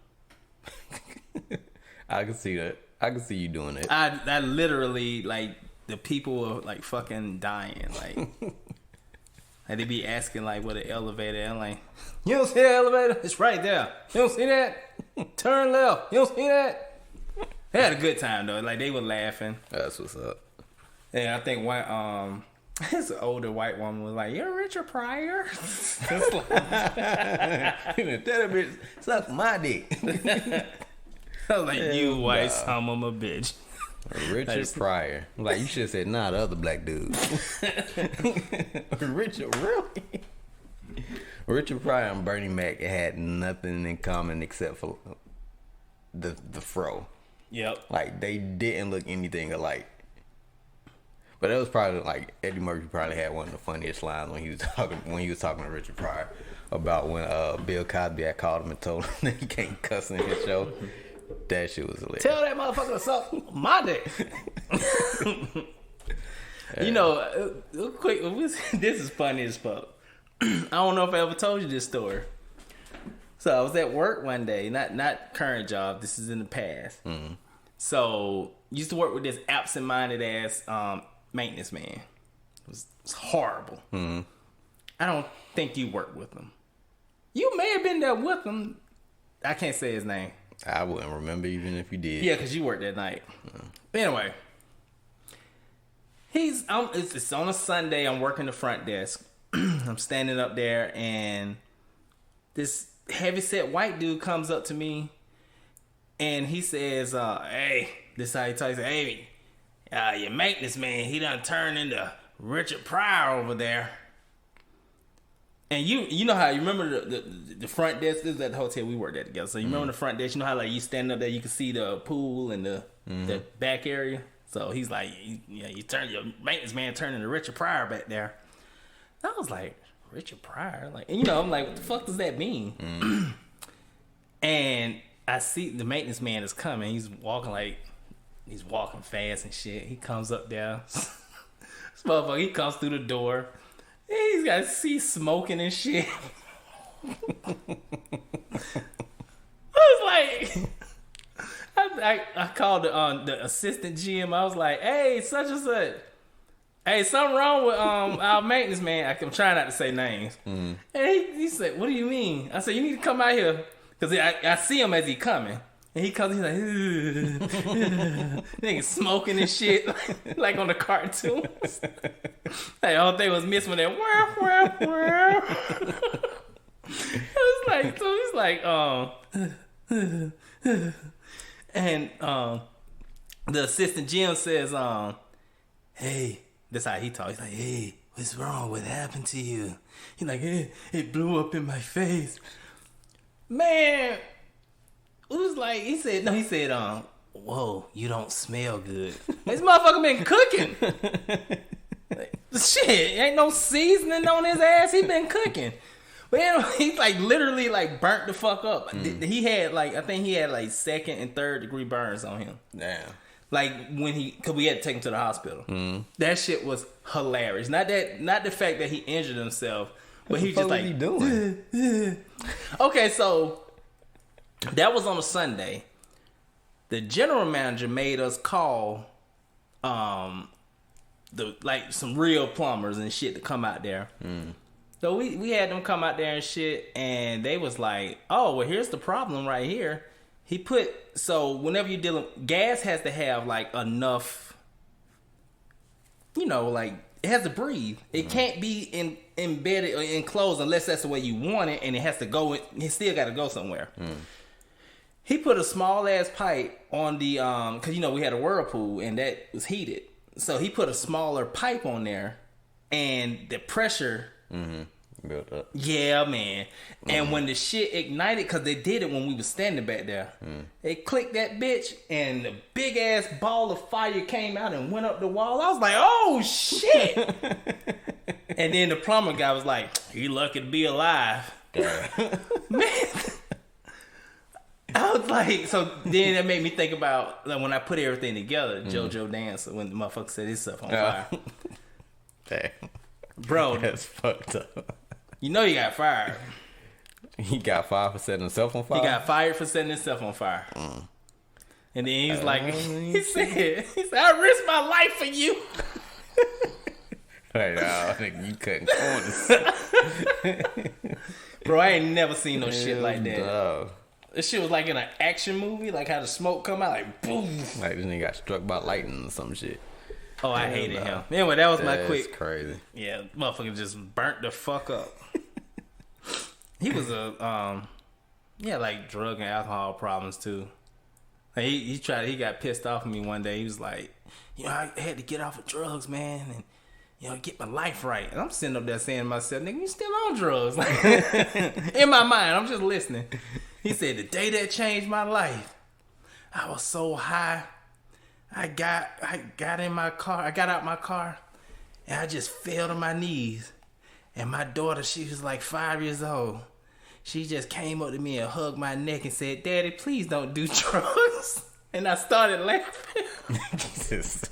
S3: I can see that. I can see you doing that.
S2: I literally, like, the people were, like, fucking dying. Like, and they be asking, like, what an elevator. I'm like, you don't see the elevator? It's right there. You don't see that? Turn left. You don't see that? They had a good time, though. Like, they were laughing.
S3: That's what's up.
S2: And I think one, this older white woman was like, "You're Richard Pryor."
S3: That bitch suck my dick.
S2: I was like, you white son of a bitch.
S3: Richard Pryor. Like, you should have said, nah, the other black dude. Richard, really? Richard Pryor and Bernie Mac had nothing in common except for the fro.
S2: Yep.
S3: Like, they didn't look anything alike. But that was probably, like, Eddie Murphy probably had one of the funniest lines when he was talking to Richard Pryor about when Bill Cosby had called him and told him that he can't cuss in his show. That shit was hilarious.
S2: Tell that motherfucker to suck my dick. You know, quick, this is funny as fuck. I don't know if I ever told you this story. So I was at work one day, not current job. This is in the past. Mm-hmm. So used to work with this absent-minded ass maintenance man. It was horrible. Mm-hmm. I don't think you worked with him. You may have been there with him. I can't say his name.
S3: I wouldn't remember even if you did.
S2: Yeah, because you worked that night. Anyway, It's on a Sunday. I'm working the front desk. I'm standing up there, and this heavyset white dude comes up to me, and he says, "Hey," this is how he talks. "Hey, your maintenance man, he done turned into Richard Pryor over there." And you know how you remember the front desk. This is at the hotel we worked at together. So you remember the front desk. You know how like you standing up there, you can see the pool and the back area. So he's like, you turn your maintenance man turning to Richard Pryor back there. I was like, Richard Pryor, like, and I'm like, what the fuck does that mean? And I see the maintenance man is coming. He's walking fast and shit. He comes up there. This motherfucker, he comes through the door. He's got smoking and shit. I was like, I called the assistant GM. I was like, hey, such and such. Hey, something wrong with our maintenance man. I'm trying not to say names. And he said, what do you mean? I said, you need to come out here. Because I see him as he coming. And he comes, he's like, nigga smoking and shit, like on the cartoons. Like, all thing was missing with that, It was like, so he's like, and the assistant GM says, hey, that's how he talks. He's like, hey, what's wrong? What happened to you? He's like, hey, it blew up in my face. Man, it was like, he said, whoa, you don't smell good. This motherfucker been cooking. Like, shit, ain't no seasoning on his ass. He been cooking. But he's like literally like burnt the fuck up. He had like, I think he had like 2nd and 3rd degree burns on him. Damn. Like cause we had to take him to the hospital. That shit was hilarious. Not the fact that he injured himself, but he just like, what he doing? Okay, so that was on a Sunday. The general manager made us call some real plumbers and shit to come out there. So we had them come out there and shit, and they was like, oh, well, here's the problem right here. So whenever you're dealing, gas has to have like enough, like it has to breathe. It can't be embedded or enclosed unless that's the way you want it, and it has to go. It still got to go somewhere. He put a small ass pipe on the because we had a whirlpool and that was heated, so he put a smaller pipe on there, and the pressure built up. Yeah, man. And when the shit ignited, because they did it when we was standing back there, they clicked that bitch, and the big ass ball of fire came out and went up the wall. I was like, oh shit. And then the plumber guy was like, you lucky to be alive. Man. I was like, so then that made me think about like when I put everything together, JoJo Dance, when the motherfucker set his stuff on fire.
S3: Damn.
S2: Bro,
S3: that's fucked up.
S2: He got fired.
S3: He got fired for setting himself on fire?
S2: He got fired for setting himself on fire. And then he's like, he said, I risked my life for you.
S3: Right now, I think you cutting corners.
S2: Bro, I ain't never seen no shit like that.
S3: Dog.
S2: This shit was like in an action movie, like how the smoke come out, like boom.
S3: Like this nigga got struck by lightning or some shit.
S2: Oh, I hated him. Anyway, that was my quick.
S3: That's crazy.
S2: Yeah, motherfucker just burnt the fuck up. He was like drug and alcohol problems too. Like he got pissed off at me one day. He was like, I had to get off of drugs, man, and get my life right. And I'm sitting up there saying to myself, nigga, you still on drugs? Like, in my mind, I'm just listening. He said, the day that changed my life, I was so high. I got in my car. I got out my car, and I just fell to my knees. And my daughter, she was like 5 years old. She just came up to me and hugged my neck and said, Daddy, please don't do drugs. And I started laughing. This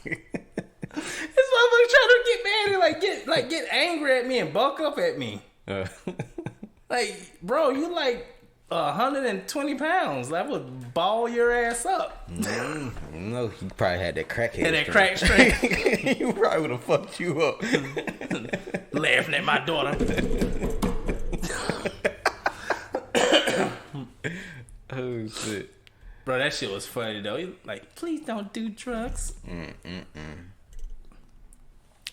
S2: motherfucker trying to get mad and get angry at me and buck up at me. Like, bro, you like 120 pounds. That would ball your ass up.
S3: No, he probably had that crackhead.
S2: Had that crack strength.
S3: He probably would have fucked you up.
S2: Laughing at my daughter.
S3: Oh shit,
S2: bro, that shit was funny though. He like, please don't do drugs.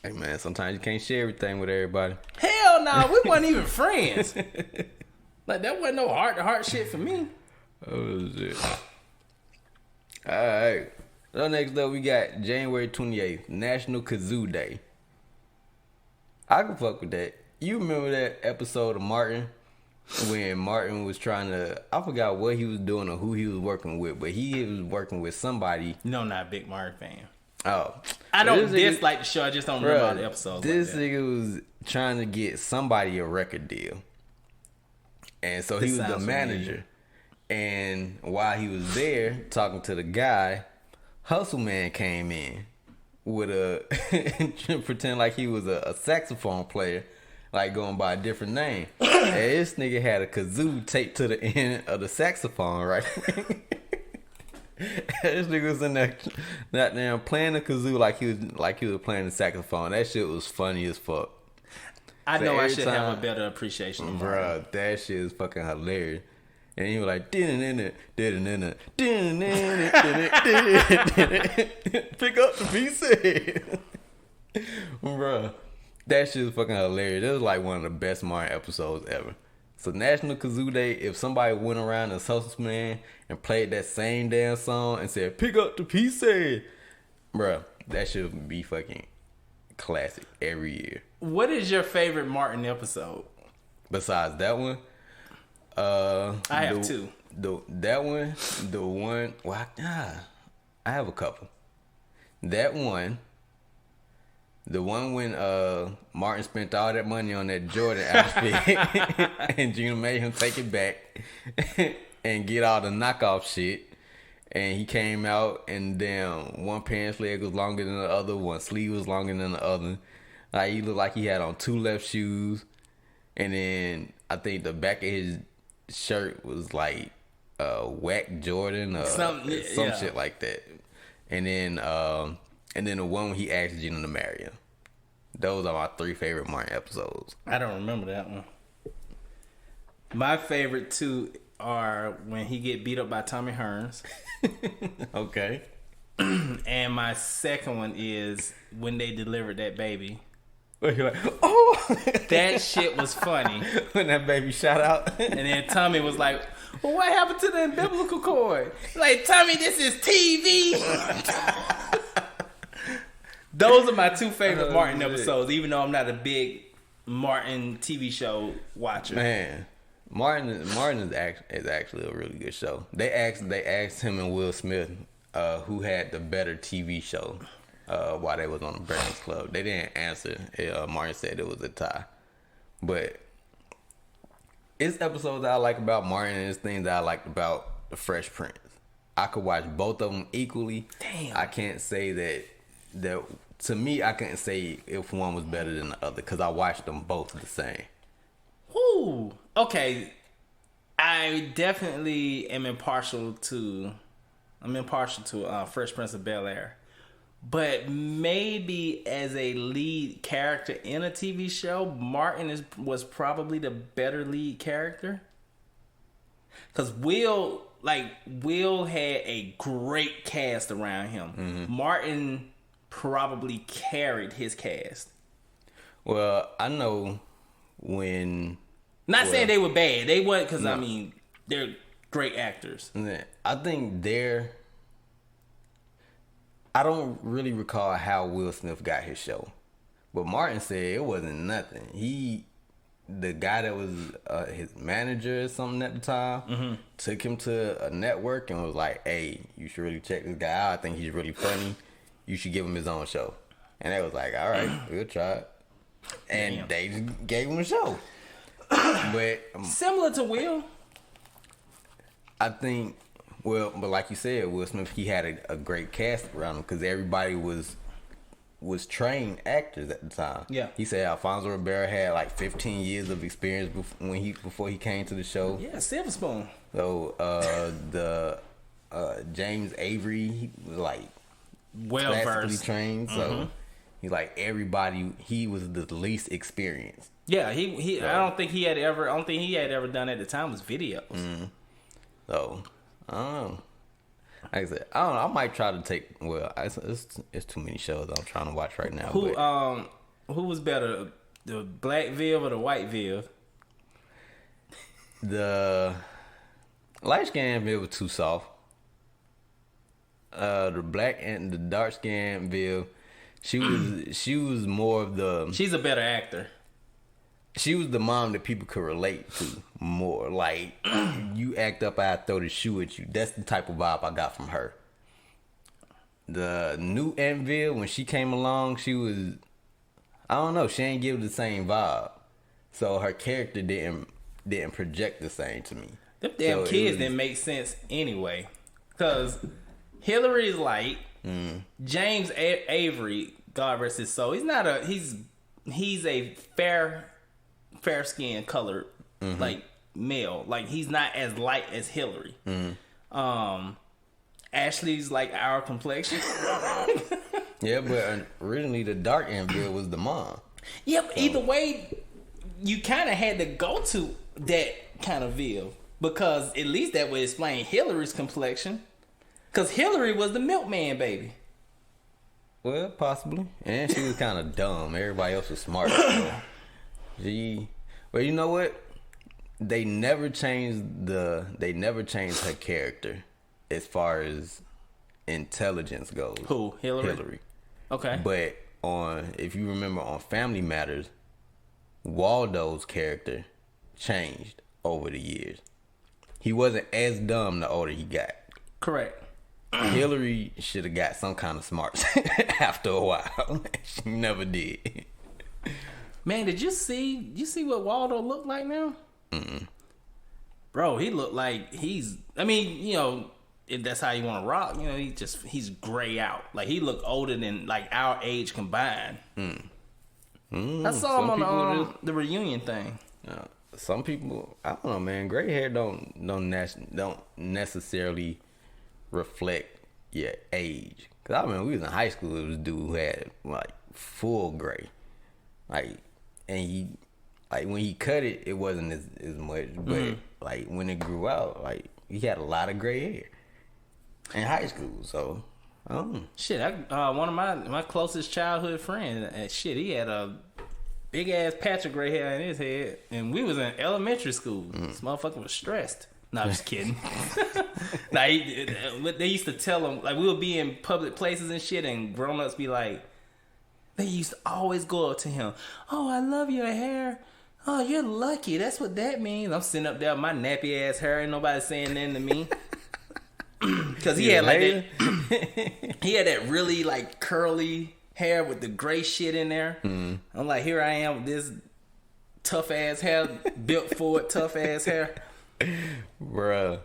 S3: Hey man, sometimes you can't share everything with everybody.
S2: Hell no, we weren't even friends. Like that wasn't no heart to heart shit for me.
S3: Oh shit. Alright. So next up we got January 28th, National Kazoo Day. I can fuck with that. You remember that episode of Martin? When Martin was trying to, I forgot what he was doing or who he was working with, but he was working with somebody.
S2: No, not a big Martin fan.
S3: Oh.
S2: I don't dislike the show, I just don't remember all the episodes.
S3: This nigga was trying to get somebody a record deal. And so he was the manager. And while he was there talking to the guy, Hustle Man came in with pretend like he was a saxophone player, like going by a different name. And this nigga had a kazoo taped to the end of the saxophone, right? This nigga was in there playing the kazoo like he was playing the saxophone. That shit was funny as fuck.
S2: I know I should have a better appreciation.
S3: Bro, that shit is fucking hilarious. And he was like, pick up the pieces. Bro, that shit is fucking hilarious. That was like one of the best Martin episodes ever. So National Kazoo Day, if somebody went around as Hustle Man and played that same damn song and said, pick up the pieces, bro, that should be fucking classic every year.
S2: What is your favorite Martin episode?
S3: Besides that one?
S2: I have two.
S3: I have a couple. That one, the one when Martin spent all that money on that Jordan outfit and Gina made him take it back and get all the knockoff shit. And he came out and damn, one pants leg was longer than the other, one sleeve was longer than the other. Like he looked like he had on two left shoes. And then I think the back of his shirt was like whack Jordan or some shit like that. And then the one when he asked Gina to marry him. Those are my three favorite Martin episodes.
S2: I don't remember that one. My favorite two are when he get beat up by Tommy Hearns.
S3: Okay.
S2: And my second one is when they delivered that baby.
S3: You're like, oh,
S2: that shit was funny.
S3: When that baby shot out.
S2: And then Tommy was like, well, what happened to the umbilical cord? Like, Tommy, this is TV. Those are my two favorite Martin episodes, even though I'm not a big Martin TV show watcher.
S3: Man, Martin is actually a really good show. They asked him and Will Smith who had the better TV show while they was on the Breakfast Club. They didn't answer. Martin said it was a tie. But it's episodes that I like about Martin and it's things that I liked about The Fresh Prince. I could watch both of them equally.
S2: Damn.
S3: I can't say that to me, I couldn't say if one was better than the other because I watched them both the same.
S2: Whoo. Okay. I definitely am impartial to Fresh Prince of Bel-Air. But maybe as a lead character in a TV show, Martin was probably the better lead character. Because Will had a great cast around him. Mm-hmm. Martin probably carried his cast.
S3: Well, I know saying
S2: they were bad. They weren't, because, no. I mean, they're great actors.
S3: I think I don't really recall how Will Smith got his show. But Martin said it wasn't nothing. The guy that was his manager or something at the time, mm-hmm. took him to a network and was like, hey, you should really check this guy out. I think he's really funny. You should give him his own show. And they was like, all right, we'll try it. And they just gave him a show. But
S2: similar to Will.
S3: I think, but like you said, Will Smith, he had a great cast around him because everybody was trained actors at the time. Yeah. He said Alfonso Ribeiro had like 15 years of experience before he came to the show.
S2: Yeah, Silver Spoon.
S3: So James Avery, he was like
S2: well versed,
S3: trained. So mm-hmm. He's like everybody. He was the least experienced.
S2: Yeah, he. So, I don't think he had ever done at the time was videos.
S3: Mm-hmm. So I don't know. Like I said, I don't know. I might try to take. Well, it's too many shows I'm trying to watch right now.
S2: Who was better, the black Viv or the white Viv?
S3: The light skin Viv was too soft. The black and the dark skin Viv, she was more of the.
S2: She's a better actor.
S3: She was the mom that people could relate to more. Like, you act up, I throw the shoe at you. That's the type of vibe I got from her. The new Aunt Viv, when she came along, she was, I don't know, she ain't give the same vibe. So her character didn't project the same to me.
S2: Them damn kids didn't make sense anyway. Because Hillary's light, James Avery, God rest his soul, he's a fair skin colored like male. Like, he's not as light as Hillary. Ashley's like our complexion.
S3: Yeah, but originally the dark Aunt Viv was the mom.
S2: Yep. So. Either way, you kind of had to go to that kind of Viv, because at least that would explain Hillary's complexion. Because Hillary was the milkman baby.
S3: Well, possibly. And she was kind of dumb. Everybody else was smart. So. Well, you know what? They never changed her character as far as intelligence goes.
S2: Who? Hillary. Okay.
S3: But if you remember on Family Matters, Waldo's character changed over the years. He wasn't as dumb the older he got. Correct. Hillary should have got some kind of smarts after a while. She never did.
S2: Man, did you see what Waldo looked like now? Bro, he looked like if that's how you want to rock, he's gray out. Like, he looked older than like our age combined. I saw him on the reunion thing.
S3: Some people, I don't know, man. Gray hair don't necessarily reflect your age. Cause I remember we was in high school. There was a dude who had like full gray, like, and he, like, when he cut it, it wasn't as much. But like when it grew out, like, he had a lot of gray hair in high school. So,
S2: shit, one of my closest childhood friends, he had a big ass patch of gray hair in his head, and we was in elementary school. This motherfucker was stressed. No, I'm just kidding. They used to tell him, like, we would be in public places and shit, and grown-ups be like, they used to always go up to him, "Oh, I love your hair. Oh, you're lucky. That's what that means." I'm sitting up there with my nappy ass hair. Ain't nobody saying nothing to me. Because he had like that, he had that really like curly hair with the gray shit in there. I'm like, here I am with this tough ass hair, built for it, tough ass hair.
S3: Bruh,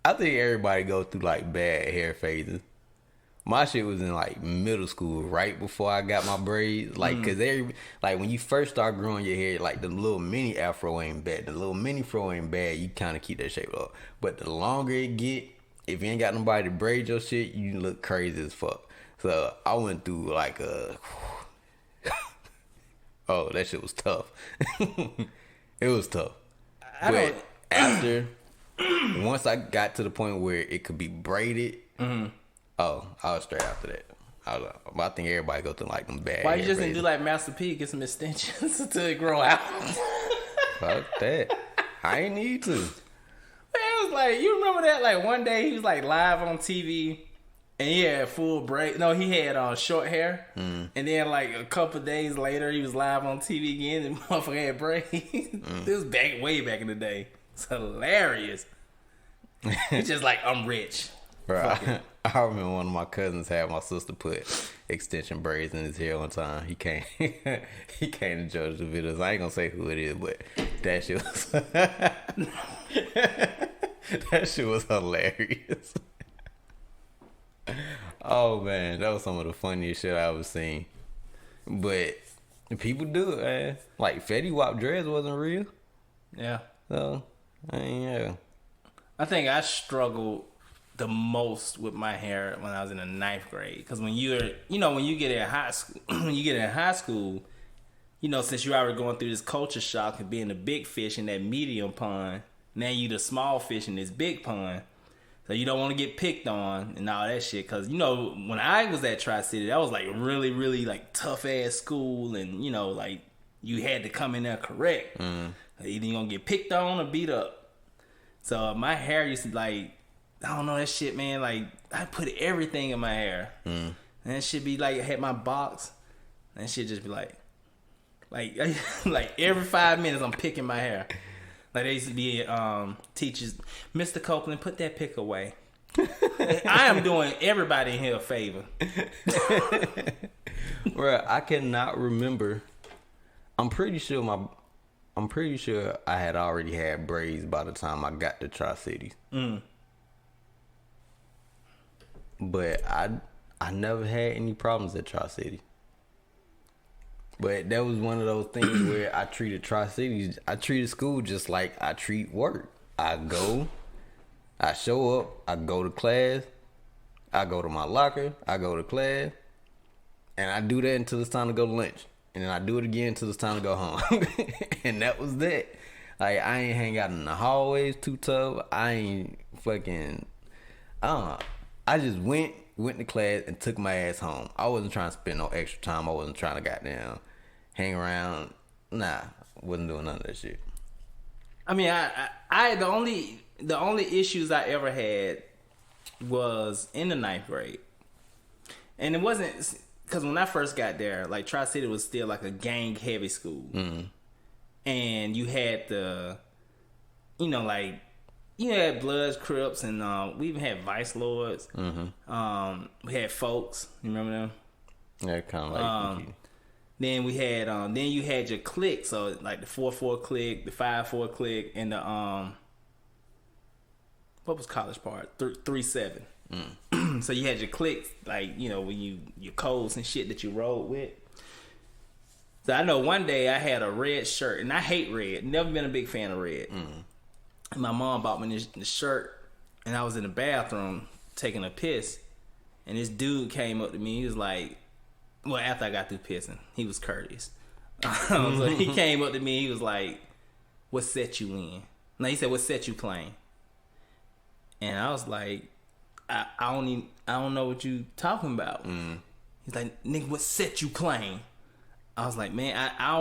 S3: I think everybody goes through like bad hair phases. My shit was in like middle school, right before I got my braids. Like, cause like when you first start growing your hair, like the little mini afro ain't bad. The little mini fro ain't bad. You kind of keep that shape up. But the longer it get, if you ain't got nobody to braid your shit, you look crazy as fuck. So I went through like oh, that shit was tough. It was tough. But after, once I got to the point where it could be braided, oh, I was straight after that. I think everybody go through like them bad.
S2: Why you just didn't do like Master P, get some extensions until it grow out?
S3: Fuck that. I ain't need to.
S2: Man, it was like, you remember that? Like, one day he was like live on TV and he had full braid. No, he had short hair. And then like a couple days later, he was live on TV again and motherfucker had braids. This was way back in the day. It's hilarious. It's just like, I'm rich.
S3: Bro, I remember one of my cousins had my sister put extension braids in his hair one time. He came to judge the videos. I ain't gonna say who it is, but that shit was that shit was hilarious. Oh man, that was some of the funniest shit I ever seen. But people do it, man. Like Fetty Wap dreads wasn't real.
S2: Yeah.
S3: So, yeah.
S2: I think I struggled the most with my hair when I was in the 9th grade, because when you get in high school, since you're already going through this culture shock of being the big fish in that medium pond, now you the small fish in this big pond. So you don't want to get picked on and all that shit. Because, you know, when I was at Tri-City, that was like really, really like tough ass school. And, you know, like you had to come in there correct. Either you're going to get picked on or beat up. So my hair used to like, I don't know that shit, man. Like I put everything in my hair. And that shit be like, I had my box. And that shit just be like every 5 minutes I'm picking my hair. Like they used to be teachers, Mr. Copeland, put that pick away. I am doing everybody in here a favor.
S3: Bro, I cannot remember. I'm pretty sure I had already had braids by the time I got to Tri-Cities. But I never had any problems at Tri-Cities. But that was one of those things where I treated Tri-Cities, I treated school just like I treat work. I go, I show up, I go to class, I go to my locker, I go to class, and I do that until it's time to go to lunch. And then I do it again until it's time to go home. And that was that. Like, I ain't hang out in the hallways too tough. I ain't fucking, I don't know. I just went to class and took my ass home. I wasn't trying to spend no extra time. I wasn't trying to goddamn hang around. Nah, wasn't doing none of that shit.
S2: I mean, I the only issues I ever had was in the 9th grade, and it wasn't because when I first got there, like Tri-City was still like a gang heavy school, and you had the, you know, like. You had Bloods, Crips, and we even had Vice Lords. We had Folks. You remember them?
S3: Yeah, kind of like.
S2: Then we had then you had your clique. So like the 4-4 clique, the 5-4 clique, and the what was College Park? 3-7. So you had your cliques, like, you know, when your codes and shit that you rode with. So I know one day I had a red shirt, and I hate red. Never been a big fan of red. My mom bought me this shirt, and I was in the bathroom taking a piss, and this dude came up to me. He was like, well, after I got through pissing, he was courteous. So he came up to me. He was like, what set you in? No, he said, what set you playing? And I was like, I don't know what you talking about. He's like, nigga, what set you playing? I was like, man, I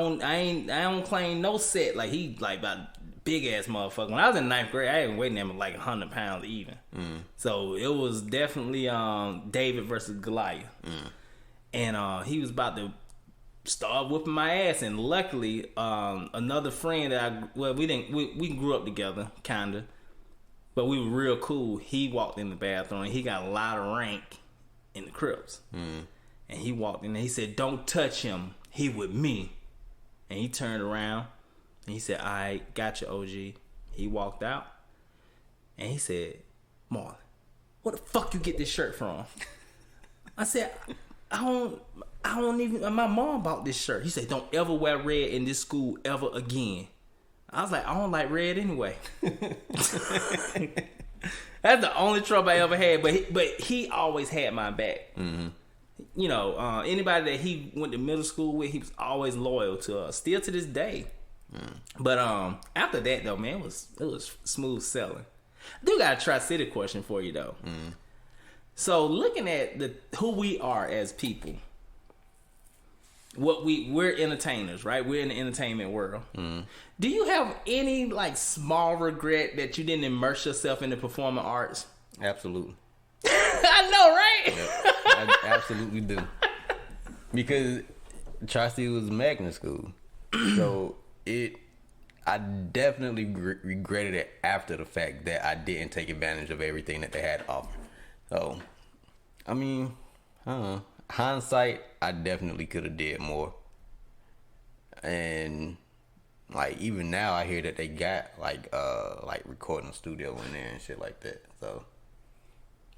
S2: don't claim no set. Like, he like about big ass motherfucker. When I was in 9th grade, I ain't weighing him like 100 pounds even. So it was definitely David versus Goliath. And he was about to start whooping my ass. And luckily, another friend that we grew up together, kinda, but we were real cool. He walked in the bathroom and he got a lot of rank in the Crips. And he walked in and he said, don't touch him. He with me. And he turned around and he said, all right, gotcha, OG. He walked out and he said, Marlon, where the fuck you get this shirt from? I said, I don't even, my mom bought this shirt. He said, don't ever wear red in this school ever again. I was like, I don't like red anyway. That's the only trouble I ever had. But he always had my back. You know, anybody that he went to middle school with, he was always loyal to us, still to this day. But after that though, man, it was smooth selling. I do got a Tri-City question for you though. So looking at who we are as people, we're entertainers, right? We're in the entertainment world. Do you have any like small regret that you didn't immerse yourself in the performing arts?
S3: Absolutely.
S2: I know, right?
S3: Yep, I absolutely do. Because Tri-City was magnet school. So I definitely regretted it after the fact that I didn't take advantage of everything that they had to offer. So, I mean, I don't know. Hindsight, I definitely could have did more. And like even now I hear that they got like recording studio in there and shit like that. So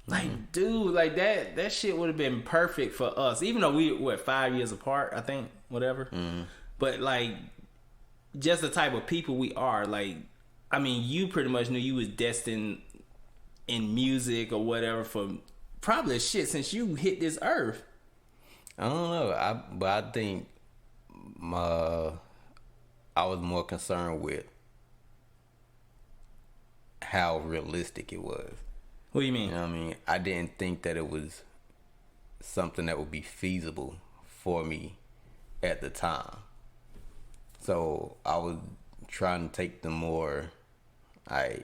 S2: like, dude, like that shit would have been perfect for us. Even though we were 5 years apart, I think, whatever. But like, just the type of people we are. Like, I mean, you pretty much knew you was destined in music or whatever for probably shit since you hit this earth.
S3: I don't know. But I think I was more concerned with how realistic it was.
S2: What do you mean?
S3: You know what I mean? I didn't think that it was something that would be feasible for me at the time. So I was trying to take the more, I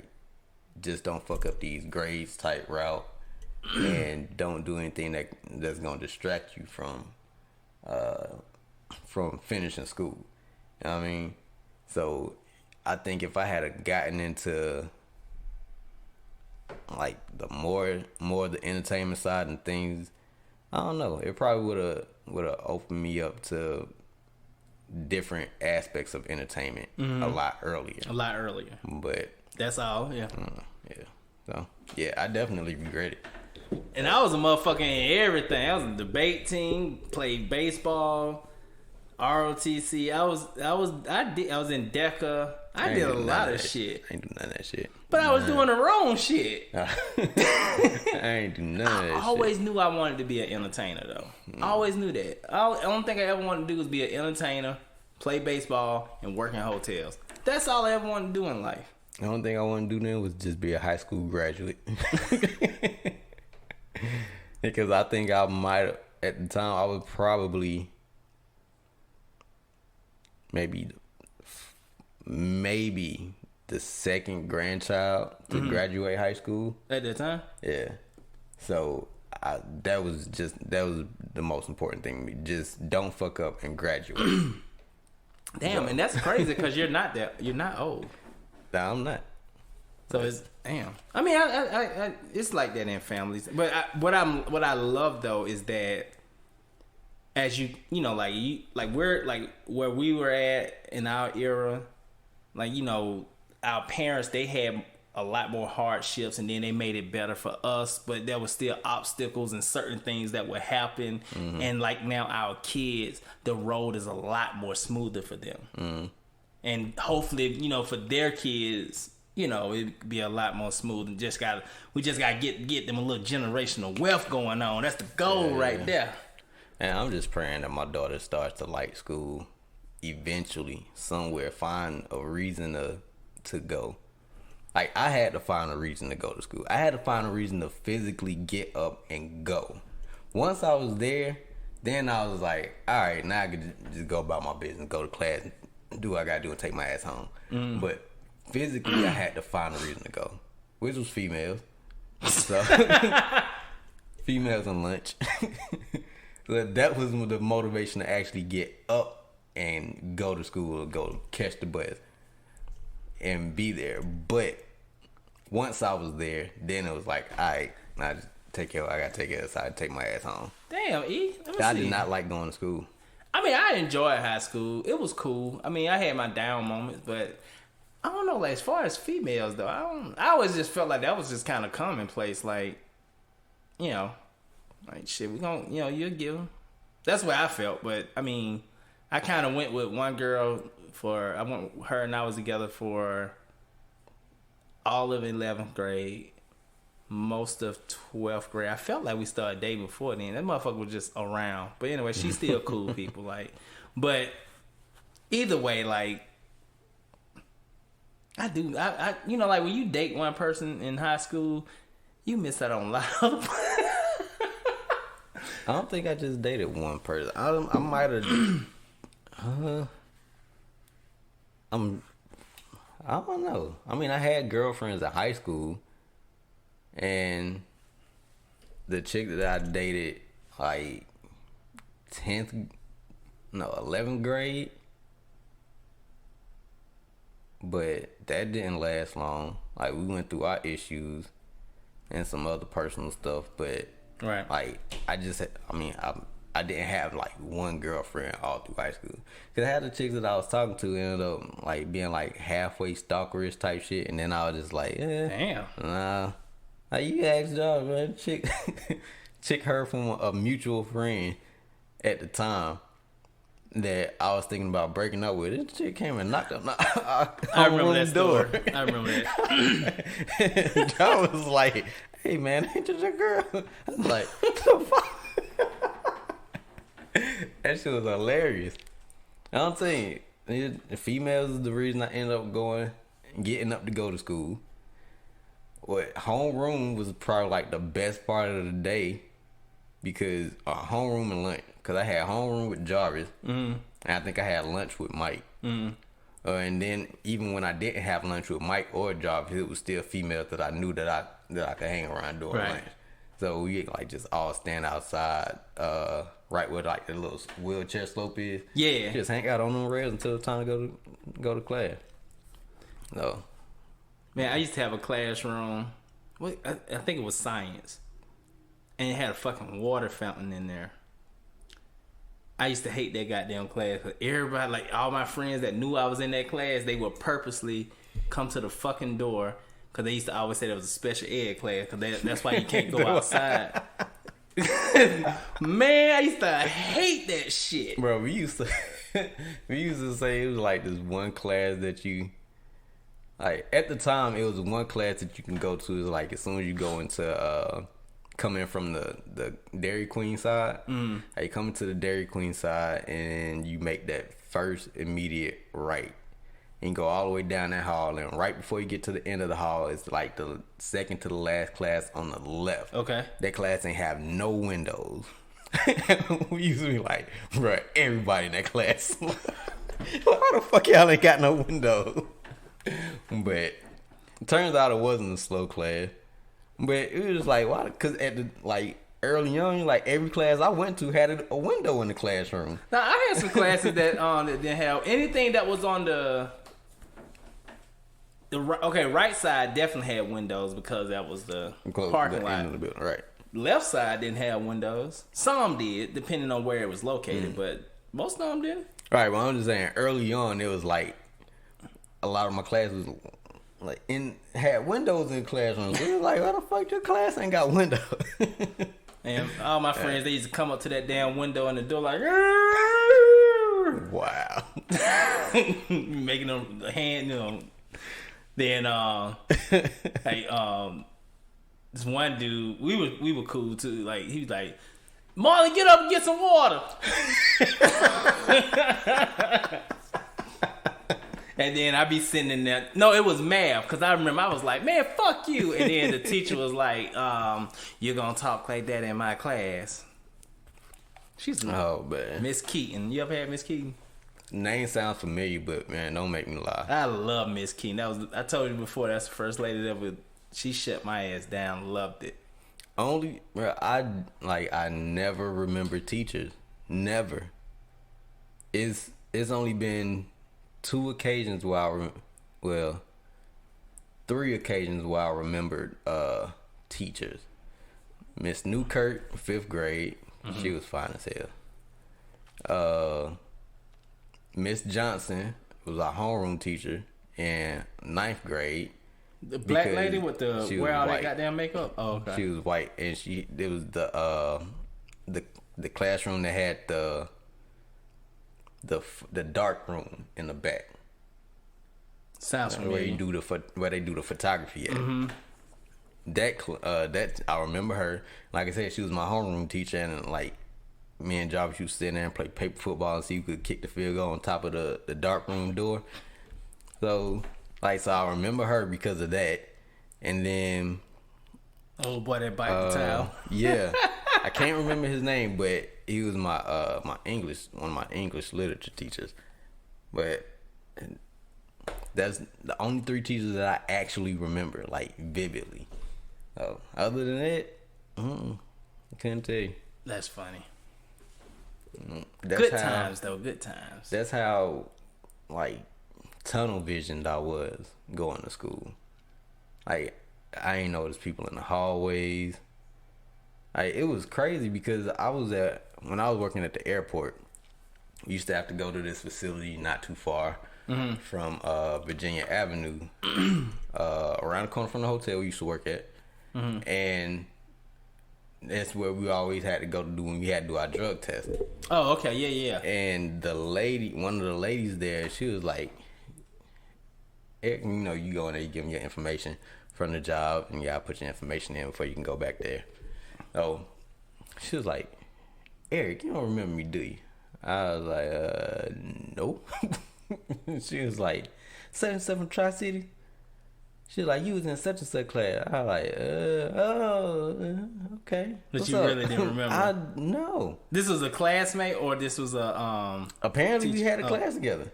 S3: just don't fuck up these grades type route and don't do anything that's gonna distract you from finishing school. You know what I mean? So I think if I had gotten into like the more the entertainment side and things, I don't know, it probably would have opened me up to different aspects of entertainment a lot earlier. But
S2: That's all, yeah.
S3: yeah. So yeah, I definitely regret it.
S2: And I was a motherfucker in everything. I was in the debate team, played baseball, ROTC. I was in DECA. I did a lot of shit.
S3: I ain't do none of that shit.
S2: But I was doing the wrong shit.
S3: I ain't do none of that shit.
S2: I always knew I wanted to be an entertainer, though. I always knew that. The only thing I ever wanted to do was be an entertainer, play baseball, and work in hotels. That's all I ever wanted to do in life.
S3: The only thing I wanted to do then was just be a high school graduate. Because I think I might, at the time, I was probably maybe the second grandchild to graduate high school.
S2: At that time?
S3: Yeah. So that was the most important thing to me. Just don't fuck up and graduate.
S2: Damn, and that's crazy because you're not old.
S3: No, I'm not.
S2: So it's damn. I mean, I it's like that in families. But what I love though is that as you know, we're like where we were at in our era, like, you know, our parents, they had a lot more hardships and then they made it better for us, but there was still obstacles and certain things that would happen. And like now our kids, the road is a lot more smoother for them. And hopefully, you know, for their kids, you know, it'd be a lot more smooth. And we just gotta get them a little generational wealth going on. That's the goal right there.
S3: And I'm just praying that my daughter starts to like school eventually, somewhere, find a reason to go. Like, I had to find a reason to go to school. I had to find a reason to physically get up and go. Once I was there, then I was like, all right, now I can just go about my business, go to class, do what I gotta do and take my ass home. But physically, I had to find a reason to go, which was females. So, females and lunch. So that was the motivation to actually get up and go to school or go catch the bus and be there. But once I was there, then it was like, all right, I just I gotta take it aside, take my ass home.
S2: Damn, E.
S3: I did not like going to school.
S2: I mean, I enjoyed high school. It was cool. I mean, I had my down moments, but I don't know. Like, as far as females though, I always just felt like that was just kind of commonplace. Like, you know, like shit, we gonna, you know, you'll give them. That's what I felt. But I mean, I kind of went with one girl her and I was together for all of 11th grade, most of 12th grade. I felt like we started dating before then. That motherfucker was just around. But anyway, she's still cool people. Like, but either way, like, I you know, like when you date one person in high school, you miss out on a lot of other.
S3: I don't think I just dated one person. I might have. I don't know. I mean, I had girlfriends in high school, and the chick that I dated, like 11th grade, but that didn't last long. Like, we went through our issues and some other personal stuff, but
S2: right.
S3: Like, I didn't have like one girlfriend all through high school. Cause I had the chicks that I was talking to ended up like being like halfway stalkerish type shit, and then I was just like,
S2: damn,
S3: nah. Like, you asked y'all, man. Chick heard from a mutual friend at the time that I was thinking about breaking up with. This chick came and knocked on
S2: I remember that door. I remember that.
S3: I was like, hey man, ain't this your girl? I was like, what the fuck? That shit was hilarious. I'm saying, the females is the reason I ended up getting up to go to school. what homeroom was probably like the best part of the day because homeroom and lunch. Because I had homeroom with Jarvis, and I think I had lunch with Mike. And then even when I didn't have lunch with Mike or Jarvis, it was still females that I knew that I could hang around during lunch. So we like just all stand outside, right where like the little wheelchair slope is.
S2: Yeah.
S3: Just hang out on them rails until it's time to go to class. No.
S2: Man, I used to have a classroom. I think it was science, and it had a fucking water fountain in there. I used to hate that goddamn class. Cause everybody, like all my friends that knew I was in that class, they would purposely come to the fucking door because they used to always say there was a special ed class because that's why you can't go outside. Man, I used to hate that shit.
S3: Bro, we used to say it was like this one class that you like at the time it was one class that you can go to is like as soon as you go into coming from the Dairy Queen side, you come to the Dairy Queen side and you make that first immediate right and go all the way down that hall, and right before you get to the end of the hall, it's like the second to the last class on the left.
S2: Okay.
S3: That class ain't have no windows. We used to be like, bro, everybody in that class. Why the fuck y'all ain't got no windows? But it turns out it wasn't a slow class. But it was like, why? Because at the like early on, like every class I went to had a window in the classroom.
S2: Now I had some classes that didn't have anything that was on the right side definitely had windows because that was the parking lot.
S3: End of the building, right.
S2: Left side didn't have windows. Some did, depending on where it was located, but most of them didn't.
S3: Right, well, I'm just saying, early on, it was like a lot of my classes like had windows in classrooms. It was like, why the fuck your class ain't got windows?
S2: And all my friends, they used to come up to that damn window in the door like,
S3: wow,
S2: making them the hand, you know. Then, hey, this one dude, we were cool too. Like he was like, Marlon, get up and get some water. And then I be sitting in there. No, it was math because I remember I was like, man, fuck you. And then the teacher was like, you're gonna talk like that in my class. She's
S3: man,
S2: Miss Keaton. You ever had Miss Keaton?
S3: Name sounds familiar, but man, don't make me lie.
S2: I love Miss Keaton. I told you before, that's the first lady that ever. She shut my ass down. Loved it.
S3: Only, bro, I never remember teachers. Never. It's only been 2 occasions where three occasions where I remembered teachers. Miss Newkirk, 5th grade. She was fine as hell. Miss Johnson was our homeroom teacher in 9th grade.
S2: The black lady with the wear all that goddamn makeup. Oh, okay.
S3: She was white, and it was the classroom that had the dark room in the back.
S2: Sounds familiar.
S3: Where they do the photography at. That I remember her. Like I said, she was my homeroom teacher, and like me and Jarvis used to sit there and play paper football and see who could kick the field goal on top of the dark room door. So I remember her because of that. And then
S2: oh boy, that bite the towel.
S3: Yeah. I can't remember his name, but he was my one of my English literature teachers. But that's the only 3 teachers that I actually remember, like vividly. So other than that, I couldn't tell you.
S2: That's funny.
S3: Good
S2: times.
S3: That's how like tunnel visioned I was going to school. Like I ain't notice people in the hallways. Like it was crazy because when I was working at the airport, we used to have to go to this facility not too far from Virginia Avenue, around the corner from the hotel we used to work at, and that's where we always had to go to do when we had to do our drug test.
S2: Oh, okay, yeah.
S3: And one of the ladies there, she was like, you know, you go in there, you give them your information from the job, and you gotta put your information in before you can go back there. So she was like, Eric, you don't remember me, do you? I was like, nope. She was like, 77 Tri-City? She like, you was in such and such class. I was like, okay.
S2: But
S3: What's
S2: you
S3: up?
S2: really didn't remember.
S3: No.
S2: This was a classmate or this was a
S3: Apparently we had a
S2: Oh.
S3: class together.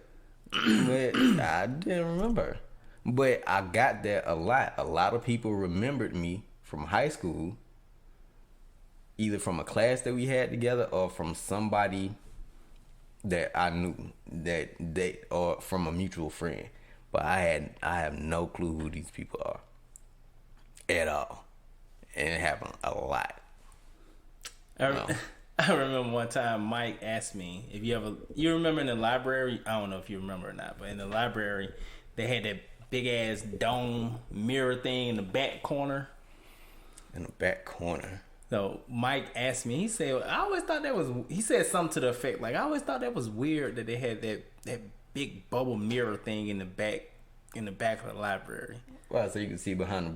S3: But I didn't remember. But I got that a lot. A lot of people remembered me from high school, either from a class that we had together or from somebody that I knew or from a mutual friend. But I have no clue who these people are at all. And it happened a lot.
S2: I remember one time Mike asked me if you remember in the library, I don't know if you remember or not, but in the library they had that big ass dome mirror thing in the back corner.
S3: In the back corner.
S2: So Mike asked me, he said, he said something to the effect, like, I always thought that was weird that they had that big bubble mirror thing in the back of the library.
S3: Wow, so you can see behind the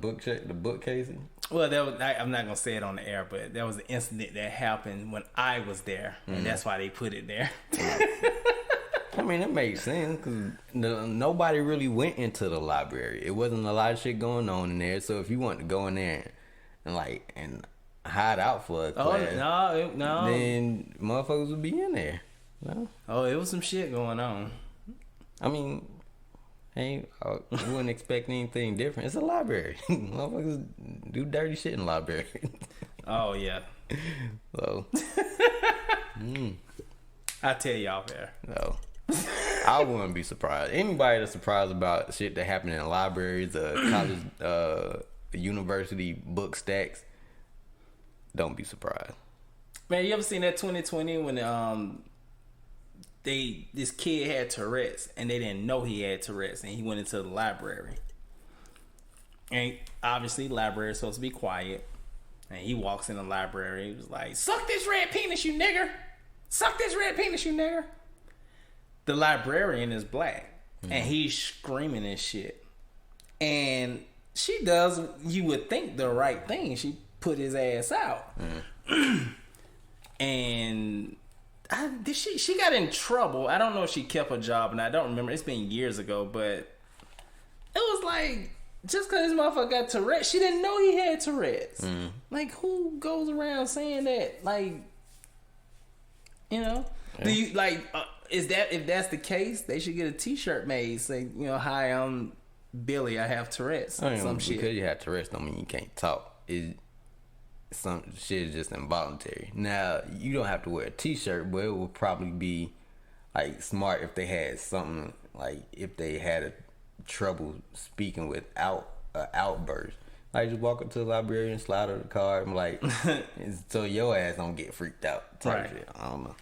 S3: bookcase?
S2: Well, I'm not going to say it on the air, but there was an incident that happened when I was there, and that's why they put it there.
S3: I mean, it makes sense because nobody really went into the library. It wasn't a lot of shit going on in there. So if you want to go in there and hide out for a class,
S2: no,
S3: then motherfuckers would be in there. No?
S2: Oh, it was some shit going on.
S3: I mean, you wouldn't expect anything different. It's a library. Motherfuckers do dirty shit in the library.
S2: Oh yeah.
S3: So,
S2: I'll tell y'all there.
S3: no. I wouldn't be surprised. Anybody that's surprised about shit that happened in libraries, college, university book stacks, don't be surprised.
S2: Man, you ever seen that 2020 when this kid had Tourette's and they didn't know he had Tourette's and he went into the library. And obviously library is supposed to be quiet. And he walks in the library, he was like, "Suck this red penis, you nigger! Suck this red penis, you nigger!" The librarian is black, and he's screaming and shit. And she does, you would think, the right thing. She put his ass out. And she got in trouble. I don't know if she kept her job, and I don't remember. It's been years ago, but it was like, just because this motherfucker got Tourette's, she didn't know he had Tourette's. Like, who goes around saying that? Like, you know? Yeah. Do you, like... if that's the case, they should get a T-shirt made saying, you know, "Hi, I'm Billy. I have Tourette's." Some shit.
S3: Because you have Tourette's don't mean you can't talk. Some shit is just involuntary. Now, you don't have to wear a T-shirt, but it would probably be like smart if they had something, like if they had a trouble speaking without an outburst. Like, just walk up to the library and slide her the card and like, so your ass don't get freaked out type shit. I don't know.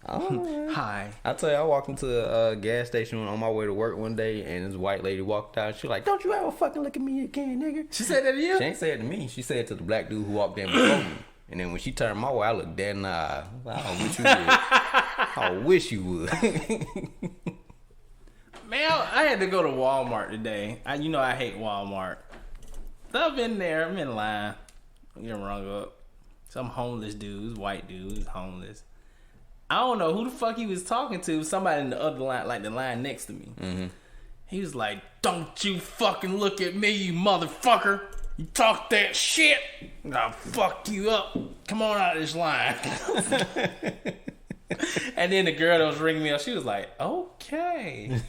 S2: Hi.
S3: I tell you, I walked into a gas station on my way to work one day, and this white lady walked out. She was like, "Don't you ever fucking look at me again, nigga."
S2: She said that to you?
S3: She ain't said it to me. She said it to the black dude who walked in before me. And then when she turned my way, I looked dead in the eye. I wish you would. I wish you would.
S2: Man, I had to go to Walmart today. I hate Walmart. So I've been there. I'm in line. I'm getting rung up. Some homeless dudes, white dudes, homeless. I don't know who the fuck he was talking to. Somebody in the other line, like the line next to me. Mm-hmm. He was like, "Don't you fucking look at me, you motherfucker. You talk that shit, I'll fuck you up. Come on out of this line." And then the girl that was ringing me up, she was like, "Okay."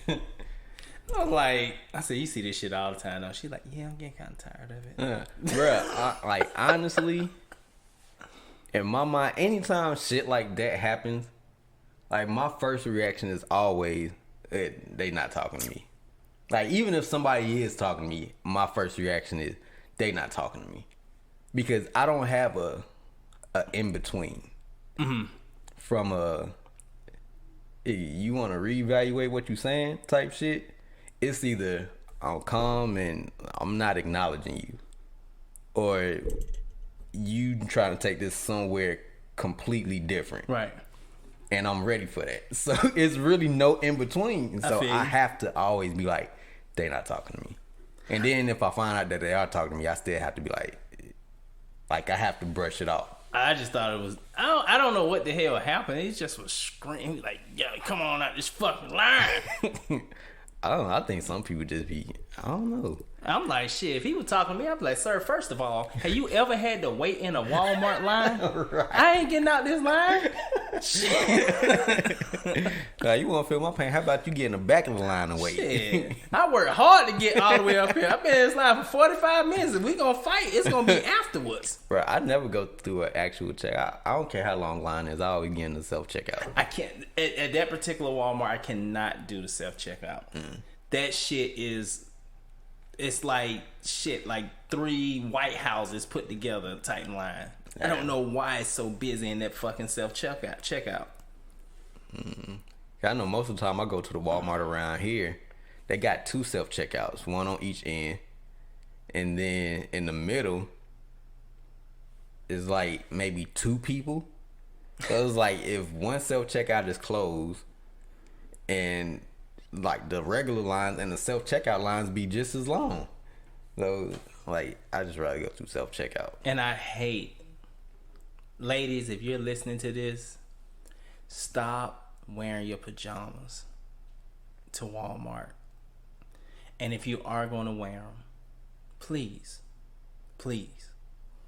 S2: I said, "You see this shit all the time though." She's like, "Yeah, I'm getting kind of tired of it."
S3: Bruh, honestly, in my mind, anytime shit like that happens, like, my first reaction is always, they not talking to me. Like, even if somebody is talking to me, my first reaction is, they not talking to me. Because I don't have a in-between. Mm-hmm. From you want to reevaluate what you saying type shit, it's either I'm calm and I'm not acknowledging you, or you trying to take this somewhere completely different.
S2: Right.
S3: And I'm ready for that. So it's really no in between. So I have to always be like, they not talking to me. And then if I find out that they are talking to me, I still have to be like I have to brush it off.
S2: I just thought it was, I don't know what the hell happened. He just was screaming like, "Yo, come on out this fucking line."
S3: I don't know. I think some people just be, I don't know.
S2: I'm like, shit, if he was talking to me, I'd be like, sir, first of all, have you ever had to wait in a Walmart line? Right. I ain't getting out this line. Shit.
S3: You want to feel my pain? How about you get in the back of the line and wait?
S2: Shit. I work hard to get all the way up here. I've been in this line for 45 minutes. If we gonna fight, it's gonna be afterwards.
S3: Bro, I never go through an actual checkout. I don't care how long line is. I always get in the self-checkout.
S2: I can't. At that particular Walmart, I cannot do the self-checkout. That shit is... It's like shit, like 3 White Houses put together type line. I don't know why it's so busy in that fucking self-checkout.
S3: I know most of the time I go to the Walmart around here, they got 2 self-checkouts, one on each end. And then in the middle is like maybe 2 people. So it's like if one self-checkout is closed and like the regular lines and the self-checkout lines be just as long. So like I just rather go through self-checkout.
S2: And I hate, ladies, if you're listening to this, stop wearing your pajamas to Walmart. And if you are going to wear them, please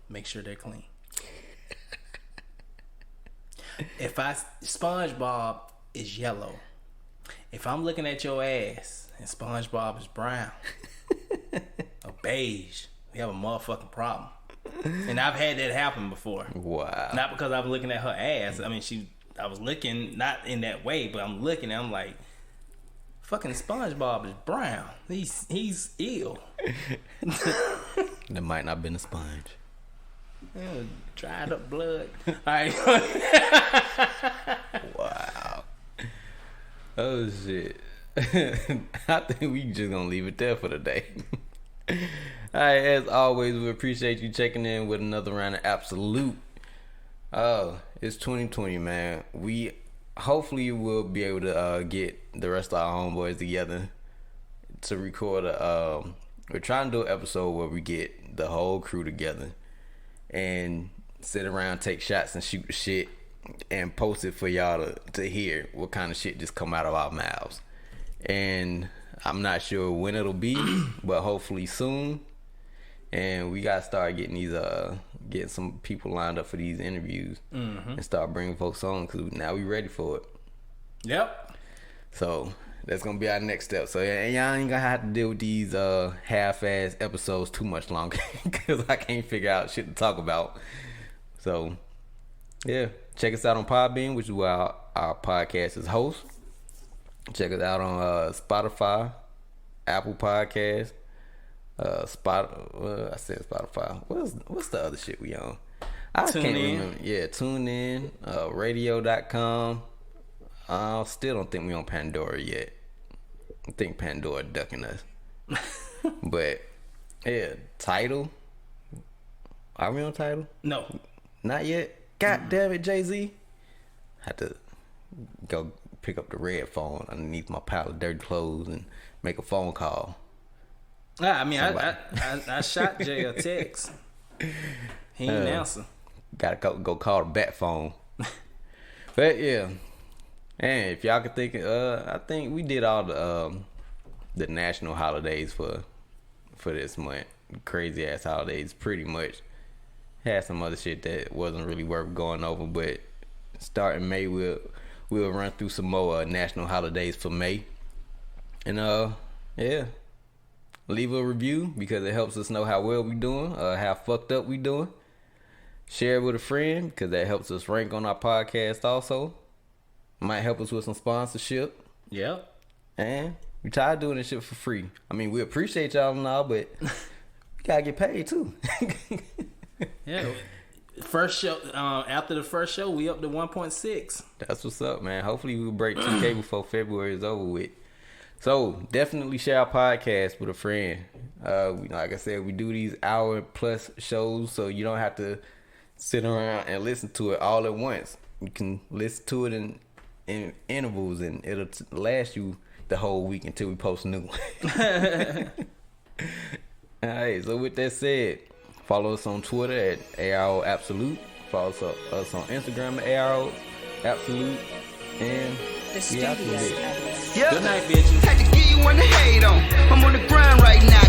S2: make sure they're clean. If SpongeBob is yellow, if I'm looking at your ass and SpongeBob is brown or beige, we have a motherfucking problem. And I've had that happen before.
S3: Wow.
S2: Not because I'm looking at her ass. I mean, I was looking, not in that way, but I'm looking and I'm like, fucking SpongeBob is brown. He's ill.
S3: That might not have been a sponge.
S2: Dried up blood. All right.
S3: Wow. Oh shit. I think we just gonna leave it there for the day. Alright, as always, we appreciate you checking in with another round of Ab-So-Lute. Oh, it's 2020, man. We hopefully will be able to get the rest of our homeboys together to record we're trying to do an episode where we get the whole crew together and sit around, take shots and shoot the shit and post it for y'all to hear what kind of shit just come out of our mouths. And I'm not sure when it'll be, but hopefully soon. And we gotta start getting getting some people lined up for these interviews and start bringing folks on because now we ready for it.
S2: Yep.
S3: So that's gonna be our next step. So y'all ain't gonna have to deal with these half-ass episodes too much longer because I can't figure out shit to talk about. So yeah, check us out on Podbean, which is where our podcast is host. Check us out on Spotify, Apple Podcasts, I said Spotify. What's the other shit we on? I can't remember. Yeah, tune in, radio.com. I still don't think we on Pandora yet. I think Pandora ducking us. But yeah, Tidal. Are we on Tidal?
S2: No,
S3: not yet. God damn it, Jay-Z. Had to go pick up the red phone underneath my pile of dirty clothes and make a phone call.
S2: I mean, I shot Jay a text. He didn't answer.
S3: Gotta go call the bat phone. But yeah, and if y'all could think, I think we did all the national holidays for this month. Crazy ass holidays, pretty much. Had some other shit that wasn't really worth going over, but starting May, we'll run through some more national holidays for May. And yeah, leave a review because it helps us know how well we doing, how fucked up we doing. Share it with a friend because that helps us rank on our podcast also. Might help us with some sponsorship.
S2: Yep. And
S3: we tired doing this shit for free. I mean, we appreciate y'all and all, but we gotta get paid too.
S2: Yeah. First show, after the first show, we up to 1.6.
S3: That's what's up, man. Hopefully we'll break 2K before February is over with. So definitely share our podcast with a friend. Like I said, we do these hour plus shows, so you don't have to sit around and listen to it all at once. You can listen to it in intervals, and it'll last you the whole week until we post a new one. All right. So with that said, follow us on Twitter at ARO Ab-So-Lute. Follow us on Instagram at ARO Ab-So-Lute. And
S4: the studios. Yeah.
S2: Good night, bitches.
S4: Had to give you one to hate on. I'm on the grind right now.